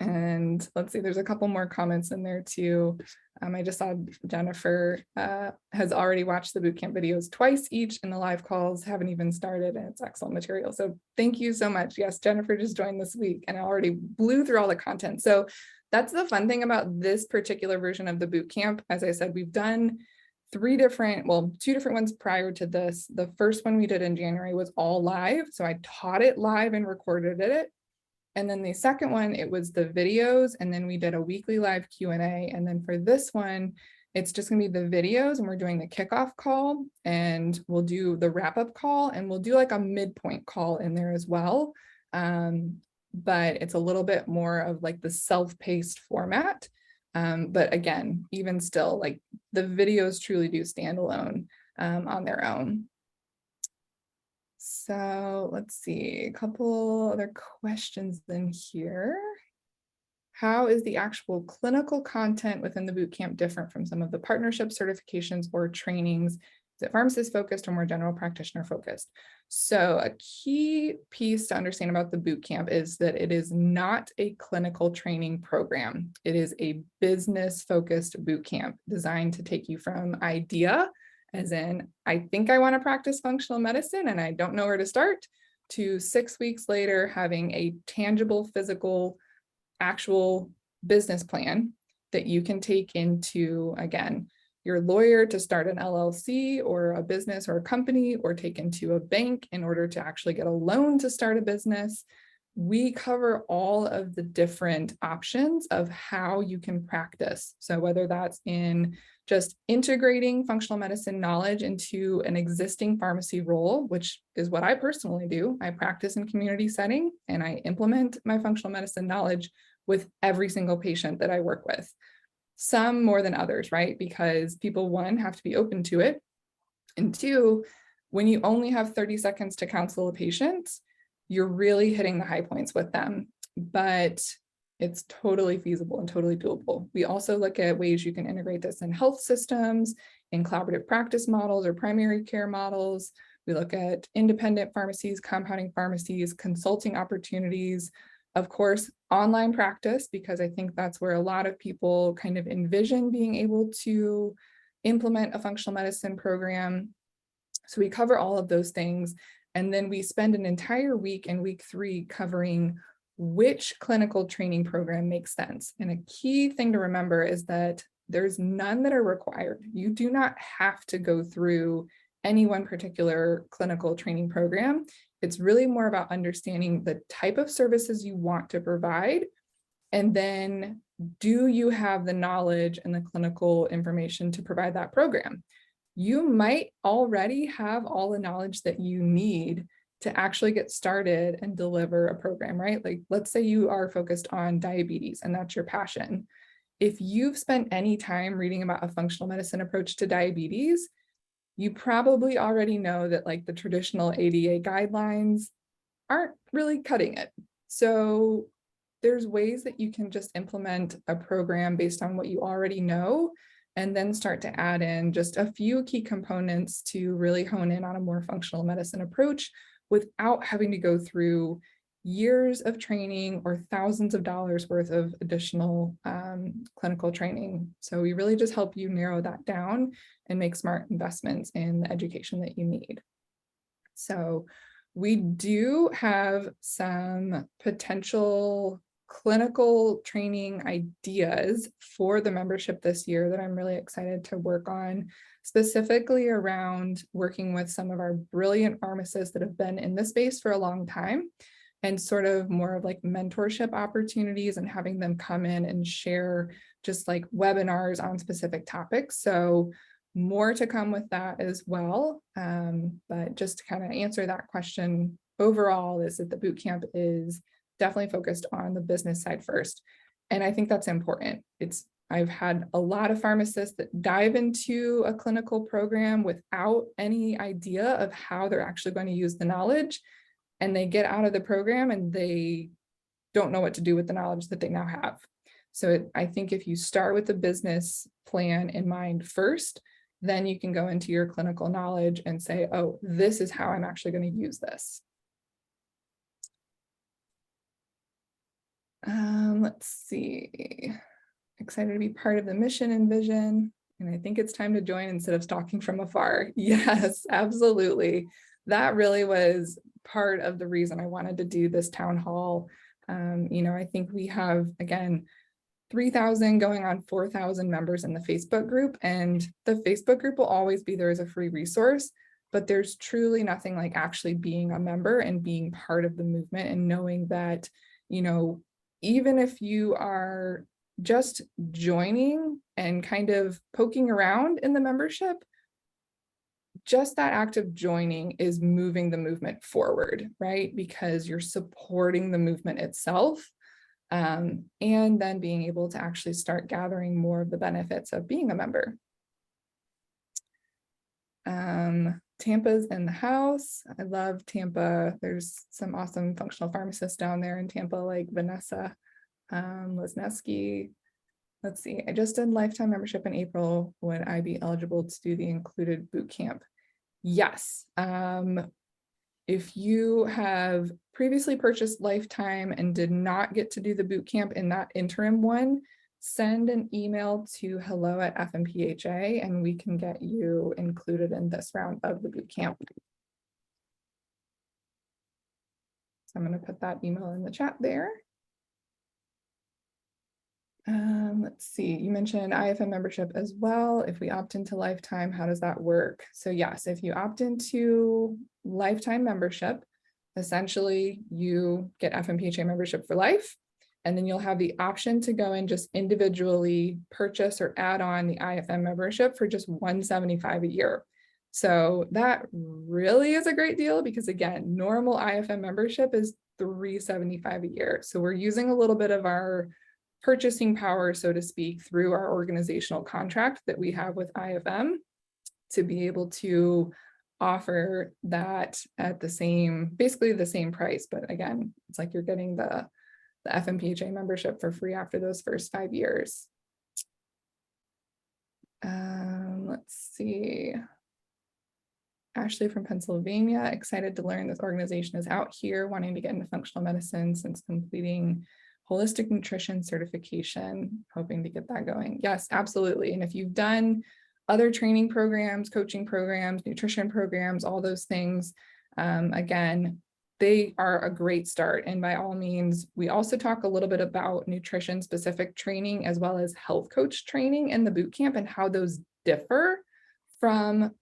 and let's see, there's a couple more comments in there too. I just saw Jennifer has already watched the bootcamp videos twice each, and the live calls haven't even started, and it's excellent material. So thank you so much. Yes, Jennifer just joined this week and I already blew through all the content. So that's the fun thing about this particular version of the bootcamp. As I said, we've done two different ones prior to this. The first one we did in January was all live. So I taught it live and recorded it. And then the second one, it was the videos. And then we did a weekly live Q&A. And then for this one, it's just gonna be the videos, and we're doing the kickoff call, and we'll do the wrap-up call, and we'll do like a midpoint call in there as well. But it's a little bit more of like the self-paced format. But again, even still, like the videos truly do stand alone on their own. So let's see, a couple other questions in here. How is the actual clinical content within the bootcamp different from some of the partnership certifications or trainings? Is it pharmacist focused or more general practitioner focused? So a key piece to understand about the bootcamp is that it is not a clinical training program. It is a business focused bootcamp designed to take you from idea, as in, I think I want to practice functional medicine and I don't know where to start, to 6 weeks later having a tangible, physical, actual business plan that you can take into, again, your lawyer to start an LLC or a business or a company, or take into a bank in order to actually get a loan to start a business. We cover all of the different options of how you can practice. So whether that's in just integrating functional medicine knowledge into an existing pharmacy role, which is what I personally do. I practice in community setting and I implement my functional medicine knowledge with every single patient that I work with. Some more than others, right? Because people, one, have to be open to it. And two, when you only have 30 seconds to counsel a patient, you're really hitting the high points with them. But it's totally feasible and totally doable. We also look at ways you can integrate this in health systems, in collaborative practice models or primary care models. We look at independent pharmacies, compounding pharmacies, consulting opportunities, of course, online practice, because I think that's where a lot of people kind of envision being able to implement a functional medicine program. So we cover all of those things. And then we spend an entire week in week 3 covering which clinical training program makes sense. And a key thing to remember is that there's none that are required. You do not have to go through any one particular clinical training program. It's really more about understanding the type of services you want to provide. And then, do you have the knowledge and the clinical information to provide that program? You might already have all the knowledge that you need to actually get started and deliver a program, right? Like, let's say you are focused on diabetes and that's your passion. If you've spent any time reading about a functional medicine approach to diabetes, you probably already know that like the traditional ADA guidelines aren't really cutting it. So there's ways that you can just implement a program based on what you already know, and then start to add in just a few key components to really hone in on a more functional medicine approach without having to go through years of training or thousands of dollars worth of additional clinical training. So we really just help you narrow that down and make smart investments in the education that you need. So we do have some potential clinical training ideas for the membership this year that I'm really excited to work on, specifically around working with some of our brilliant pharmacists that have been in this space for a long time, and sort of more of like mentorship opportunities and having them come in and share just like webinars on specific topics. So more to come with that as well. But just to kind of answer that question, overall is that the bootcamp is definitely focused on the business side first. And I think that's important. I've had a lot of pharmacists that dive into a clinical program without any idea of how they're actually going to use the knowledge. And they get out of the program and they don't know what to do with the knowledge that they now have. So I think if you start with the business plan in mind first, then you can go into your clinical knowledge and say, oh, this is how I'm actually going to use this. Let's see. Excited to be part of the mission and vision. And I think it's time to join instead of stalking from afar. Yes, absolutely. That really was part of the reason I wanted to do this town hall. I think we have, again, 3,000 going on 4,000 members in the Facebook group, and the Facebook group will always be there as a free resource, but there's truly nothing like actually being a member and being part of the movement and knowing that, even if you are just joining and kind of poking around in the membership, just that act of joining is moving the movement forward, right? Because you're supporting the movement itself. And then being able to actually start gathering more of the benefits of being a member. Tampa's in the house. I love Tampa. There's some awesome functional pharmacists down there in Tampa, like Vanessa Lesneski. Let's see, I just did lifetime membership in April. Would I be eligible to do the included boot camp? Yes. If you have previously purchased lifetime and did not get to do the boot camp in that interim one, send an email to hello@FMPhA and we can get you included in this round of the boot camp. So I'm going to put that email in the chat there. Let's see, you mentioned IFM membership as well. If we opt into lifetime, how does that work? So yes, if you opt into lifetime membership, essentially you get FMPhA membership for life, and then you'll have the option to go and just individually purchase or add on the IFM membership for just $175 a year. So that really is a great deal because again, normal IFM membership is $375 a year. So we're using a little bit of our purchasing power, so to speak, through our organizational contract that we have with IFM to be able to offer that at basically the same price. But again, it's like you're getting the FMPhA membership for free after those first 5 years. Let's see. Ashley from Pennsylvania, excited to learn this organization is out here wanting to get into functional medicine since completing holistic nutrition certification, hoping to get that going. Yes, absolutely. And if you've done other training programs, coaching programs, nutrition programs, all those things, again, they are a great start. And by all means, we also talk a little bit about nutrition specific training as well as health coach training in the bootcamp and how those differ from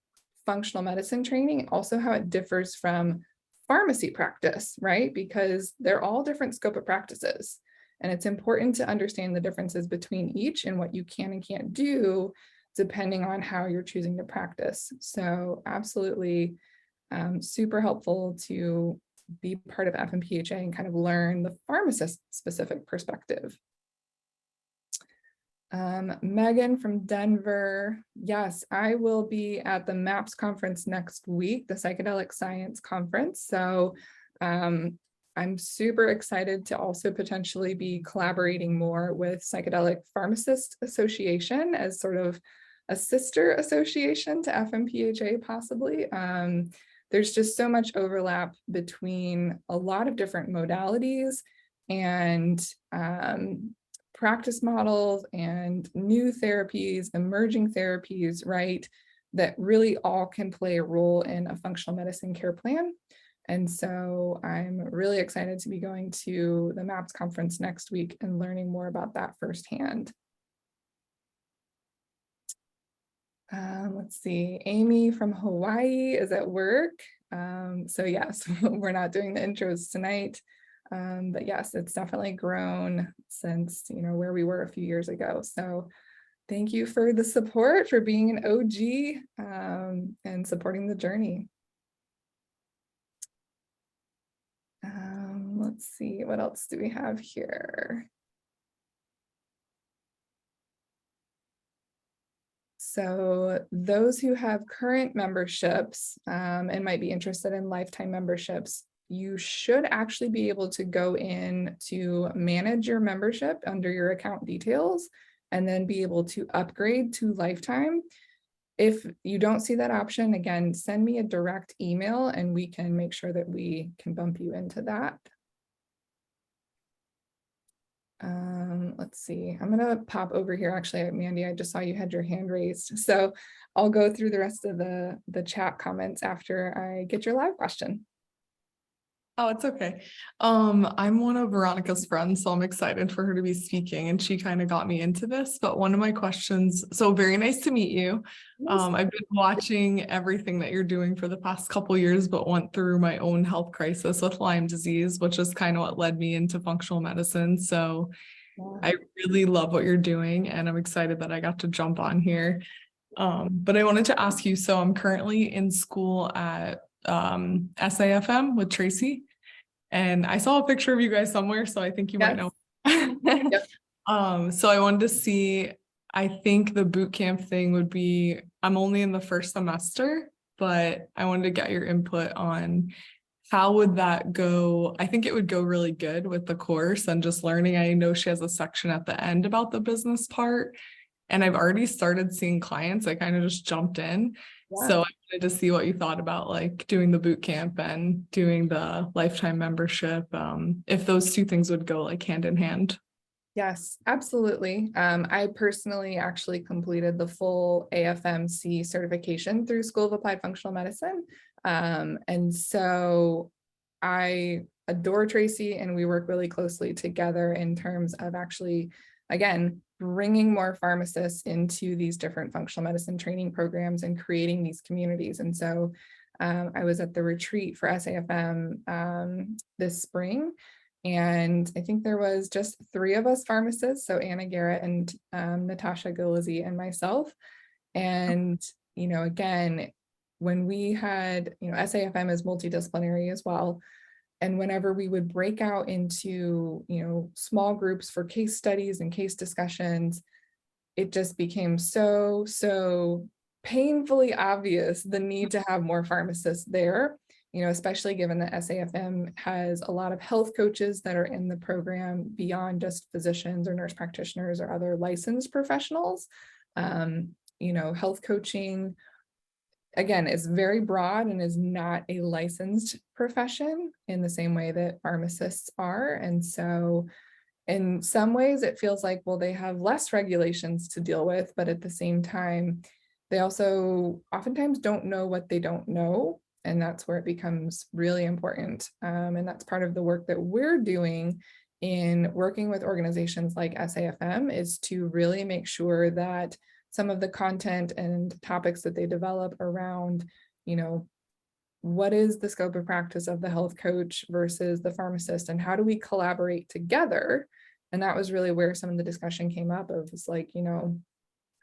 functional medicine training, and also how it differs from pharmacy practice, right? Because they're all different scope of practices. And it's important to understand the differences between each and what you can and can't do depending on how you're choosing to practice. So absolutely super helpful to be part of FMPhA and kind of learn the pharmacist specific perspective. Megan from Denver. Yes, I will be at the MAPS conference next week, the Psychedelic Science Conference. So I'm super excited to also potentially be collaborating more with Psychedelic Pharmacists Association as sort of a sister association to FMPhA possibly. There's just so much overlap between a lot of different modalities and practice models and new therapies, emerging therapies, right, that really all can play a role in a functional medicine care plan. And so I'm really excited to be going to the MAPS conference next week and learning more about that firsthand. Let's see, Amy from Hawaii is at work. So yes, we're not doing the intros tonight. But yes, it's definitely grown since, where we were a few years ago. So thank you for the support, for being an OG and supporting the journey. Let's see, what else do we have here? So those who have current memberships and might be interested in lifetime memberships, you should actually be able to go in to manage your membership under your account details and then be able to upgrade to lifetime. If you don't see that option, again, send me a direct email and we can make sure that we can bump you into that. Let's see, I'm gonna pop over here. Actually, Mandy, I just saw you had your hand raised. So I'll go through the rest of the chat comments after I get your live question. Oh, it's okay. I'm one of Veronica's friends, so I'm excited for her to be speaking, and she kind of got me into this. But one of my questions, so very nice to meet you. I've been watching everything that you're doing for the past couple years, but went through my own health crisis with Lyme disease, which is kind of what led me into functional medicine. So I really love what you're doing, and I'm excited that I got to jump on here. But I wanted to ask you, so I'm currently in school at SAFM with Tracy, and I saw a picture of you guys somewhere, so I think you might know. Yep. So I wanted to see, I think the boot camp thing would be, I'm only in the first semester, but I wanted to get your input on how would that go. I think it would go really good with the course and just learning. I know she has a section at the end about the business part, and I've already started seeing clients. I kind of just jumped in. Yeah. So I wanted to see what you thought about like doing the boot camp and doing the lifetime membership, if those two things would go like hand in hand. Yes, absolutely. I personally actually completed the full AFMC certification through School of Applied Functional Medicine. And so I adore Tracy, and we work really closely together in terms of actually, again, bringing more pharmacists into these different functional medicine training programs and creating these communities. And so I was at the retreat for SAFM this spring, and I think there was just 3 of us pharmacists, so Anna Garrett and Natasha Gilizzi and myself. And, again, when we had, SAFM is multidisciplinary as well. And whenever we would break out into, small groups for case studies and case discussions, it just became so painfully obvious the need to have more pharmacists there, especially given that SAFM has a lot of health coaches that are in the program beyond just physicians or nurse practitioners or other licensed professionals. Health coaching, again, is very broad and is not a licensed profession in the same way that pharmacists are. And so in some ways it feels like, well, they have less regulations to deal with, but at the same time, they also oftentimes don't know what they don't know. And that's where it becomes really important. And that's part of the work that we're doing in working with organizations like SAFM, is to really make sure that some of the content and topics that they develop around, what is the scope of practice of the health coach versus the pharmacist, and how do we collaborate together? And that was really where some of the discussion came up of, it's like,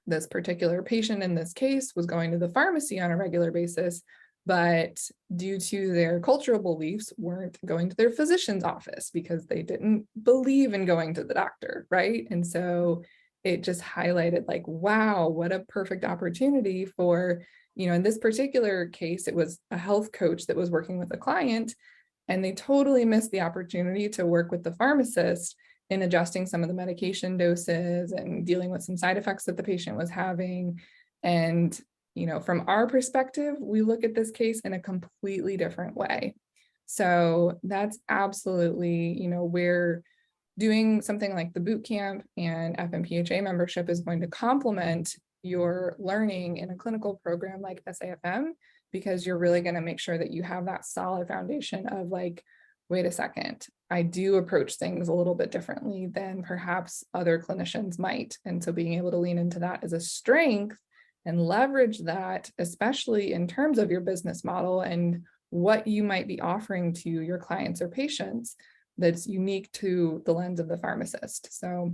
this particular patient in this case was going to the pharmacy on a regular basis, but due to their cultural beliefs weren't going to their physician's office because they didn't believe in going to the doctor, right? And so it just highlighted like, wow, what a perfect opportunity for, in this particular case, it was a health coach that was working with a client. And they totally missed the opportunity to work with the pharmacist in adjusting some of the medication doses and dealing with some side effects that the patient was having. And, from our perspective, we look at this case in a completely different way. So that's absolutely, where doing something like the boot camp and FMPhA membership is going to complement your learning in a clinical program like SAFM, because you're really going to make sure that you have that solid foundation of like, wait a second, I do approach things a little bit differently than perhaps other clinicians might. And so being able to lean into that as a strength and leverage that, especially in terms of your business model and what you might be offering to your clients or patients, that's unique to the lens of the pharmacist. So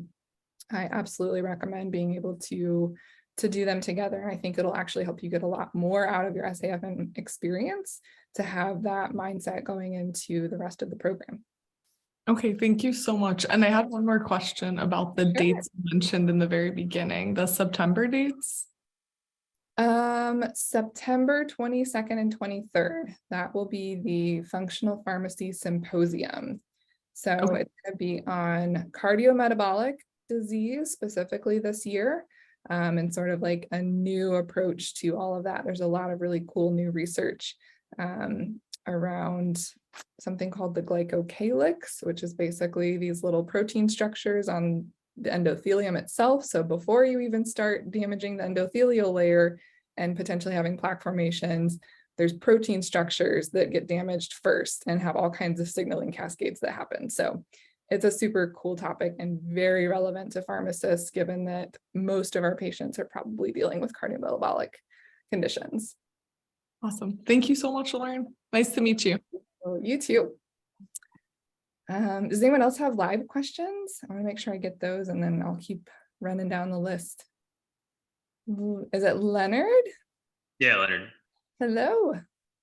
I absolutely recommend being able to do them together. And I think it'll actually help you get a lot more out of your SAFM experience to have that mindset going into the rest of the program. Okay, thank you so much. And I had one more question about the dates mentioned in the very beginning, the September dates. September 22nd and 23rd, that will be the Functional Pharmacy Symposium. So it's going to be on cardiometabolic disease specifically this year, and sort of like a new approach to all of that. There's a lot of really cool new research around something called the glycocalyx, which is basically these little protein structures on the endothelium itself. So before you even start damaging the endothelial layer and potentially having plaque formations, there's protein structures that get damaged first and have all kinds of signaling cascades that happen. So it's a super cool topic and very relevant to pharmacists, given that most of our patients are probably dealing with cardiometabolic conditions. Awesome. Thank you so much, Lauren. Nice to meet you. Well, you too. Does anyone else have live questions? I want to make sure I get those and then I'll keep running down the list. Is it Leonard? Yeah, Leonard. Hello.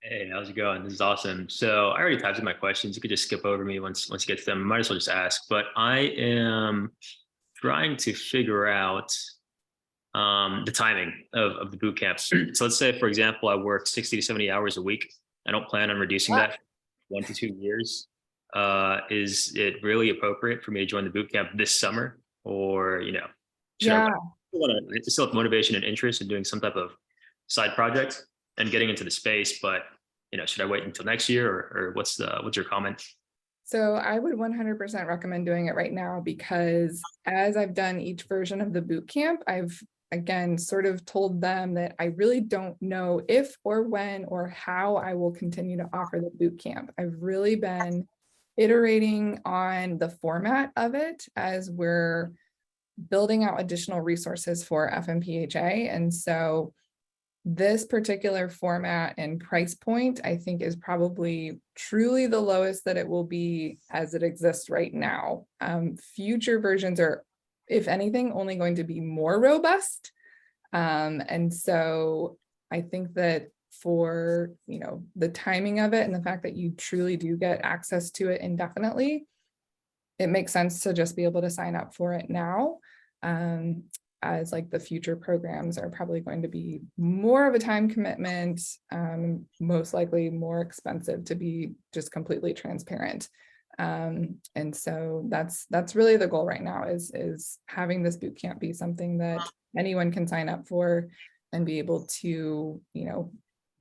Hey, how's it going? This is awesome. So I already typed in my questions. You could just skip over me once you get to them. Might as well just ask. But I am trying to figure out the timing of the boot camps. So let's say, for example, I work 60 to 70 hours a week. I don't plan on reducing that 1 to 2 years. Is it really appropriate for me to join the boot camp this summer, or Yeah. I still have motivation and interest in doing some type of side project and getting into the space, but should I wait until next year, or what's your comment? So I would 100% recommend doing it right now, because as I've done each version of the boot camp, I've again sort of told them that I really don't know if or when or how I will continue to offer the boot camp. I've really been iterating on the format of it as we're building out additional resources for FMPhA. And so this particular format and price point, I think, is probably truly the lowest that it will be as it exists right now. Future versions are, if anything, only going to be more robust. And so I think that for, the timing of it and the fact that you truly do get access to it indefinitely, it makes sense to just be able to sign up for it now. As like the future programs are probably going to be more of a time commitment, most likely more expensive, to be just completely transparent. And so that's really the goal right now, is having this boot camp be something that anyone can sign up for and be able to,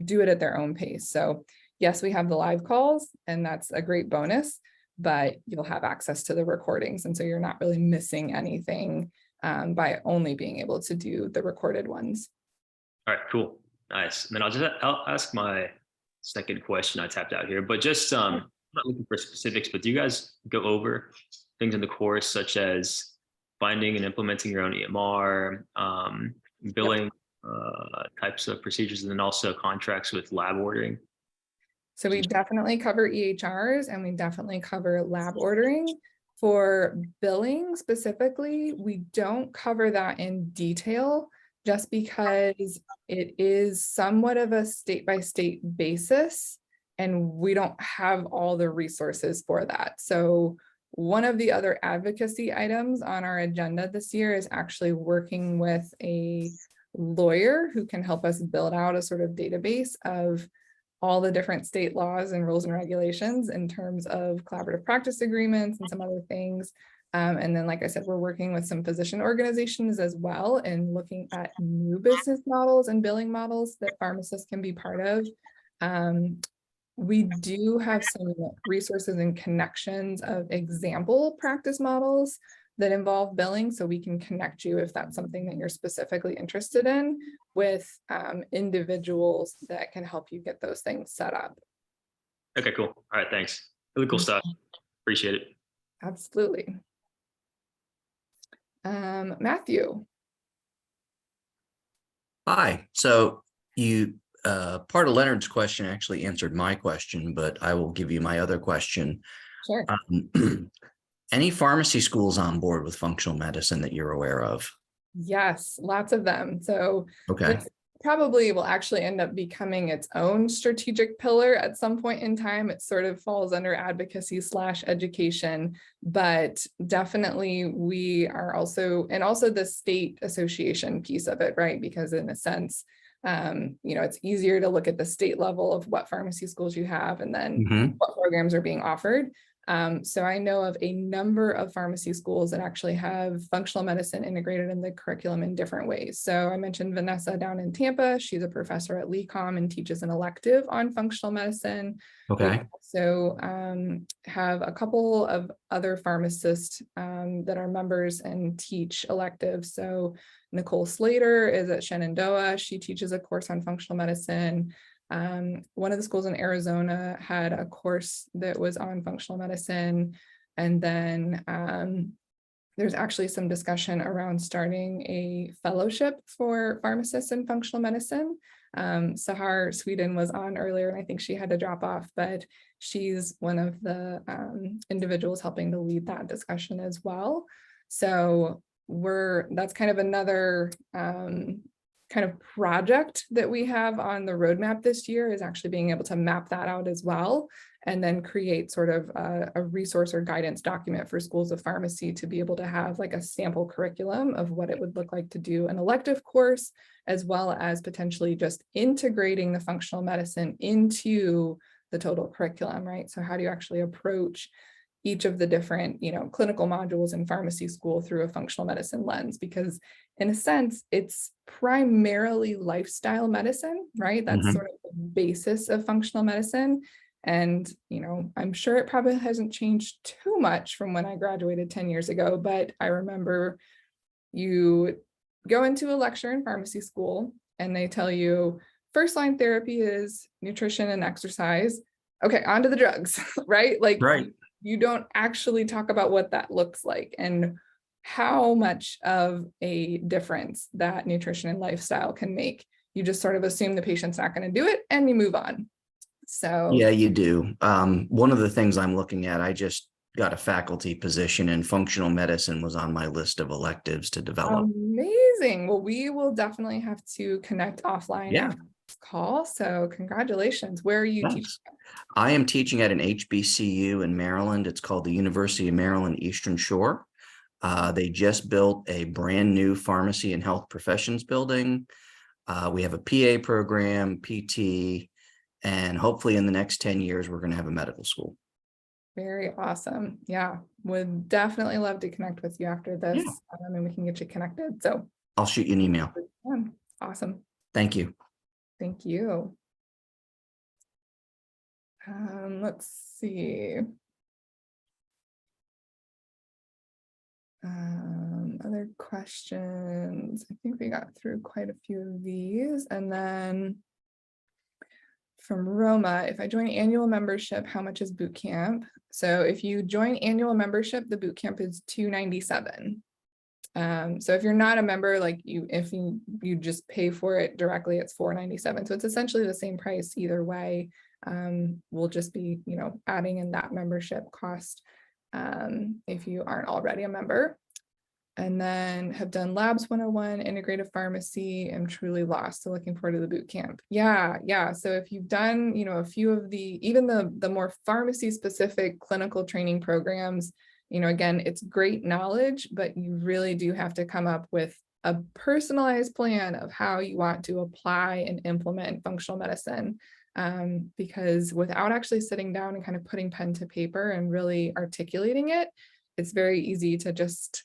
do it at their own pace. So yes, we have the live calls, and that's a great bonus, but you'll have access to the recordings. And so you're not really missing anything by only being able to do the recorded ones. All right, cool. Nice. And then I'll ask my second question. I tapped out here, but just I'm not looking for specifics, but do you guys go over things in the course such as finding and implementing your own EMR, billing types of procedures, and then also contracts with lab ordering? So we definitely cover EHRs, and we definitely cover lab ordering. For billing specifically, we don't cover that in detail, just because it is somewhat of a state-by-state basis, and we don't have all the resources for that. So one of the other advocacy items on our agenda this year is actually working with a lawyer who can help us build out a sort of database of all the different state laws and rules and regulations in terms of collaborative practice agreements and some other things. And then, like I said, we're working with some physician organizations as well and looking at new business models and billing models that pharmacists can be part of. We do have some resources and connections of example practice models that involve billing, so we can connect you if that's something that you're specifically interested in with individuals that can help you get those things set up. Okay, cool. All right, thanks. Really cool stuff. Appreciate it. Absolutely. Matthew. Hi. So you part of Leonard's question actually answered my question, but I will give you my other question. Sure. Any pharmacy schools on board with functional medicine that you're aware of? Yes, lots of them. So Okay. this probably will actually end up becoming its own strategic pillar at some point in time. It sort of falls under advocacy / education, but definitely we are also, and also the state association piece of it, right? Because in a sense, it's easier to look at the state level of what pharmacy schools you have and then what programs are being offered. So I know of a number of pharmacy schools that actually have functional medicine integrated in the curriculum in different ways. So I mentioned Vanessa down in Tampa. She's a professor at LECOM and teaches an elective on functional medicine. Okay. We also have a couple of other pharmacists that are members and teach electives. So Nicole Slater is at Shenandoah. She teaches a course on functional medicine. One of the schools in Arizona had a course that was on functional medicine. And then there's actually some discussion around starting a fellowship for pharmacists in functional medicine. Sahar Sweden was on earlier, and I think she had to drop off, but she's one of the individuals helping to lead that discussion as well. So that's kind of another kind of project that we have on the roadmap this year, is actually being able to map that out as well, and then create sort of a resource or guidance document for schools of pharmacy to be able to have like a sample curriculum of what it would look like to do an elective course, as well as potentially just integrating the functional medicine into the total curriculum, right? So how do you actually approach each of the different, clinical modules in pharmacy school through a functional medicine lens? Because in a sense, it's primarily lifestyle medicine, right? That's sort of the basis of functional medicine. And, I'm sure it probably hasn't changed too much from when I graduated 10 years ago, but I remember you go into a lecture in pharmacy school and they tell you first line therapy is nutrition and exercise. Okay, on to the drugs, right? Right. You don't actually talk about what that looks like and how much of a difference that nutrition and lifestyle can make. You just sort of assume the patient's not going to do it and you move on. So Yeah, you do. One of the things I'm looking at, I just got a faculty position, and functional medicine was on my list of electives to develop. amazing. Well, we will definitely have to connect offline Yeah. after this call. So congratulations. Where are you teaching? Thanks. I am teaching at an HBCU in Maryland. It's called the University of Maryland Eastern Shore. They just built a brand new pharmacy and health professions building. We have a PA program, PT, and hopefully in the next 10 years, we're going to have a medical school. Very awesome. Yeah, would definitely love to connect with you after this, and we can get you connected. So I'll shoot you an email. awesome. Thank you. Thank you. Let's see. Other questions. I think we got through quite a few of these. And then from Roma, if I join annual membership, how much is boot camp? So if you join annual membership, the boot camp is $297. So if you're not a member, if you just pay for it directly, it's $497. So it's essentially the same price either way. We'll just be, adding in that membership cost if you aren't already a member. And then have done Labs 101, Integrative Pharmacy, am truly lost. So looking forward to the boot camp. Yeah. So if you've done, a few of even the more pharmacy specific clinical training programs, again, it's great knowledge, but you really do have to come up with a personalized plan of how you want to apply and implement functional medicine. because without actually sitting down and kind of putting pen to paper and really articulating it, it's very easy to just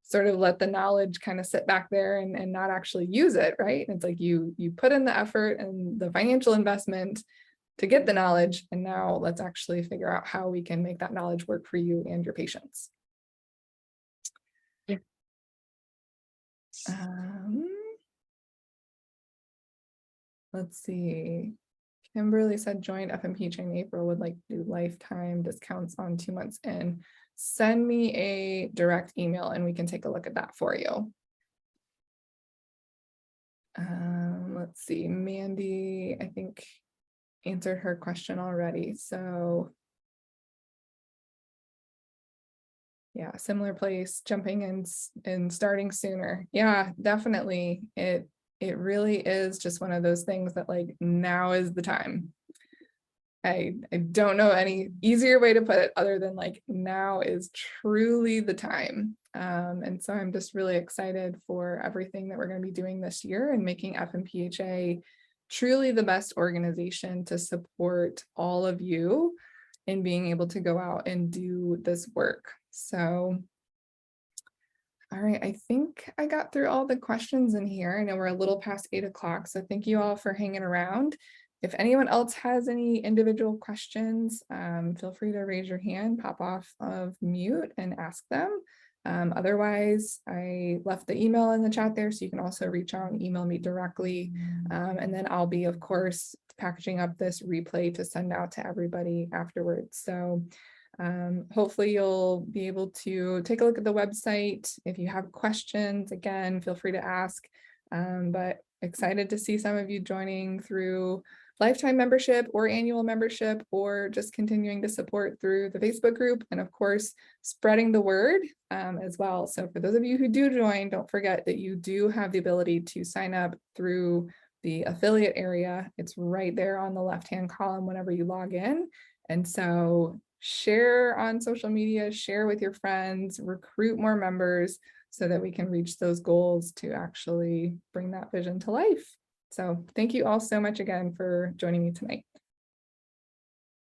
sort of let the knowledge kind of sit back there and not actually use it, right? It's like you put in the effort and the financial investment to get the knowledge, and now let's actually figure out how we can make that knowledge work for you and your patients. Yeah. Let's see. Kimberly said joined FMPhA in April, would like to do lifetime discounts on 2 months in. Send me a direct email and we can take a look at that for you. Let's see, Mandy, I think answered her question already. So yeah, similar place, jumping in and starting sooner. Yeah, definitely. It really is just one of those things that like now is the time. I don't know any easier way to put it other than like now is truly the time. And so I'm just really excited for everything that we're going to be doing this year and making FMPhA truly the best organization to support all of you in being able to go out and do this work. So, all right, I think I got through all the questions in here. I know we're a little past 8 o'clock, so thank you all for hanging around. If anyone else has any individual questions, feel free to raise your hand, pop off of mute and ask them. Otherwise, I left the email in the chat there, so you can also reach out and email me directly. And then I'll be, of course, packaging up this replay to send out to everybody afterwards. So hopefully you'll be able to take a look at the website. If you have questions, again, feel free to ask. But excited to see some of you joining through lifetime membership or annual membership, or just continuing to support through the Facebook group, and of course, spreading the word as well. So for those of you who do join, don't forget that you do have the ability to sign up through the affiliate area. It's right there on the left-hand column whenever you log in. And so share on social media, share with your friends, recruit more members so that we can reach those goals to actually bring that vision to life. So thank you all so much again for joining me tonight.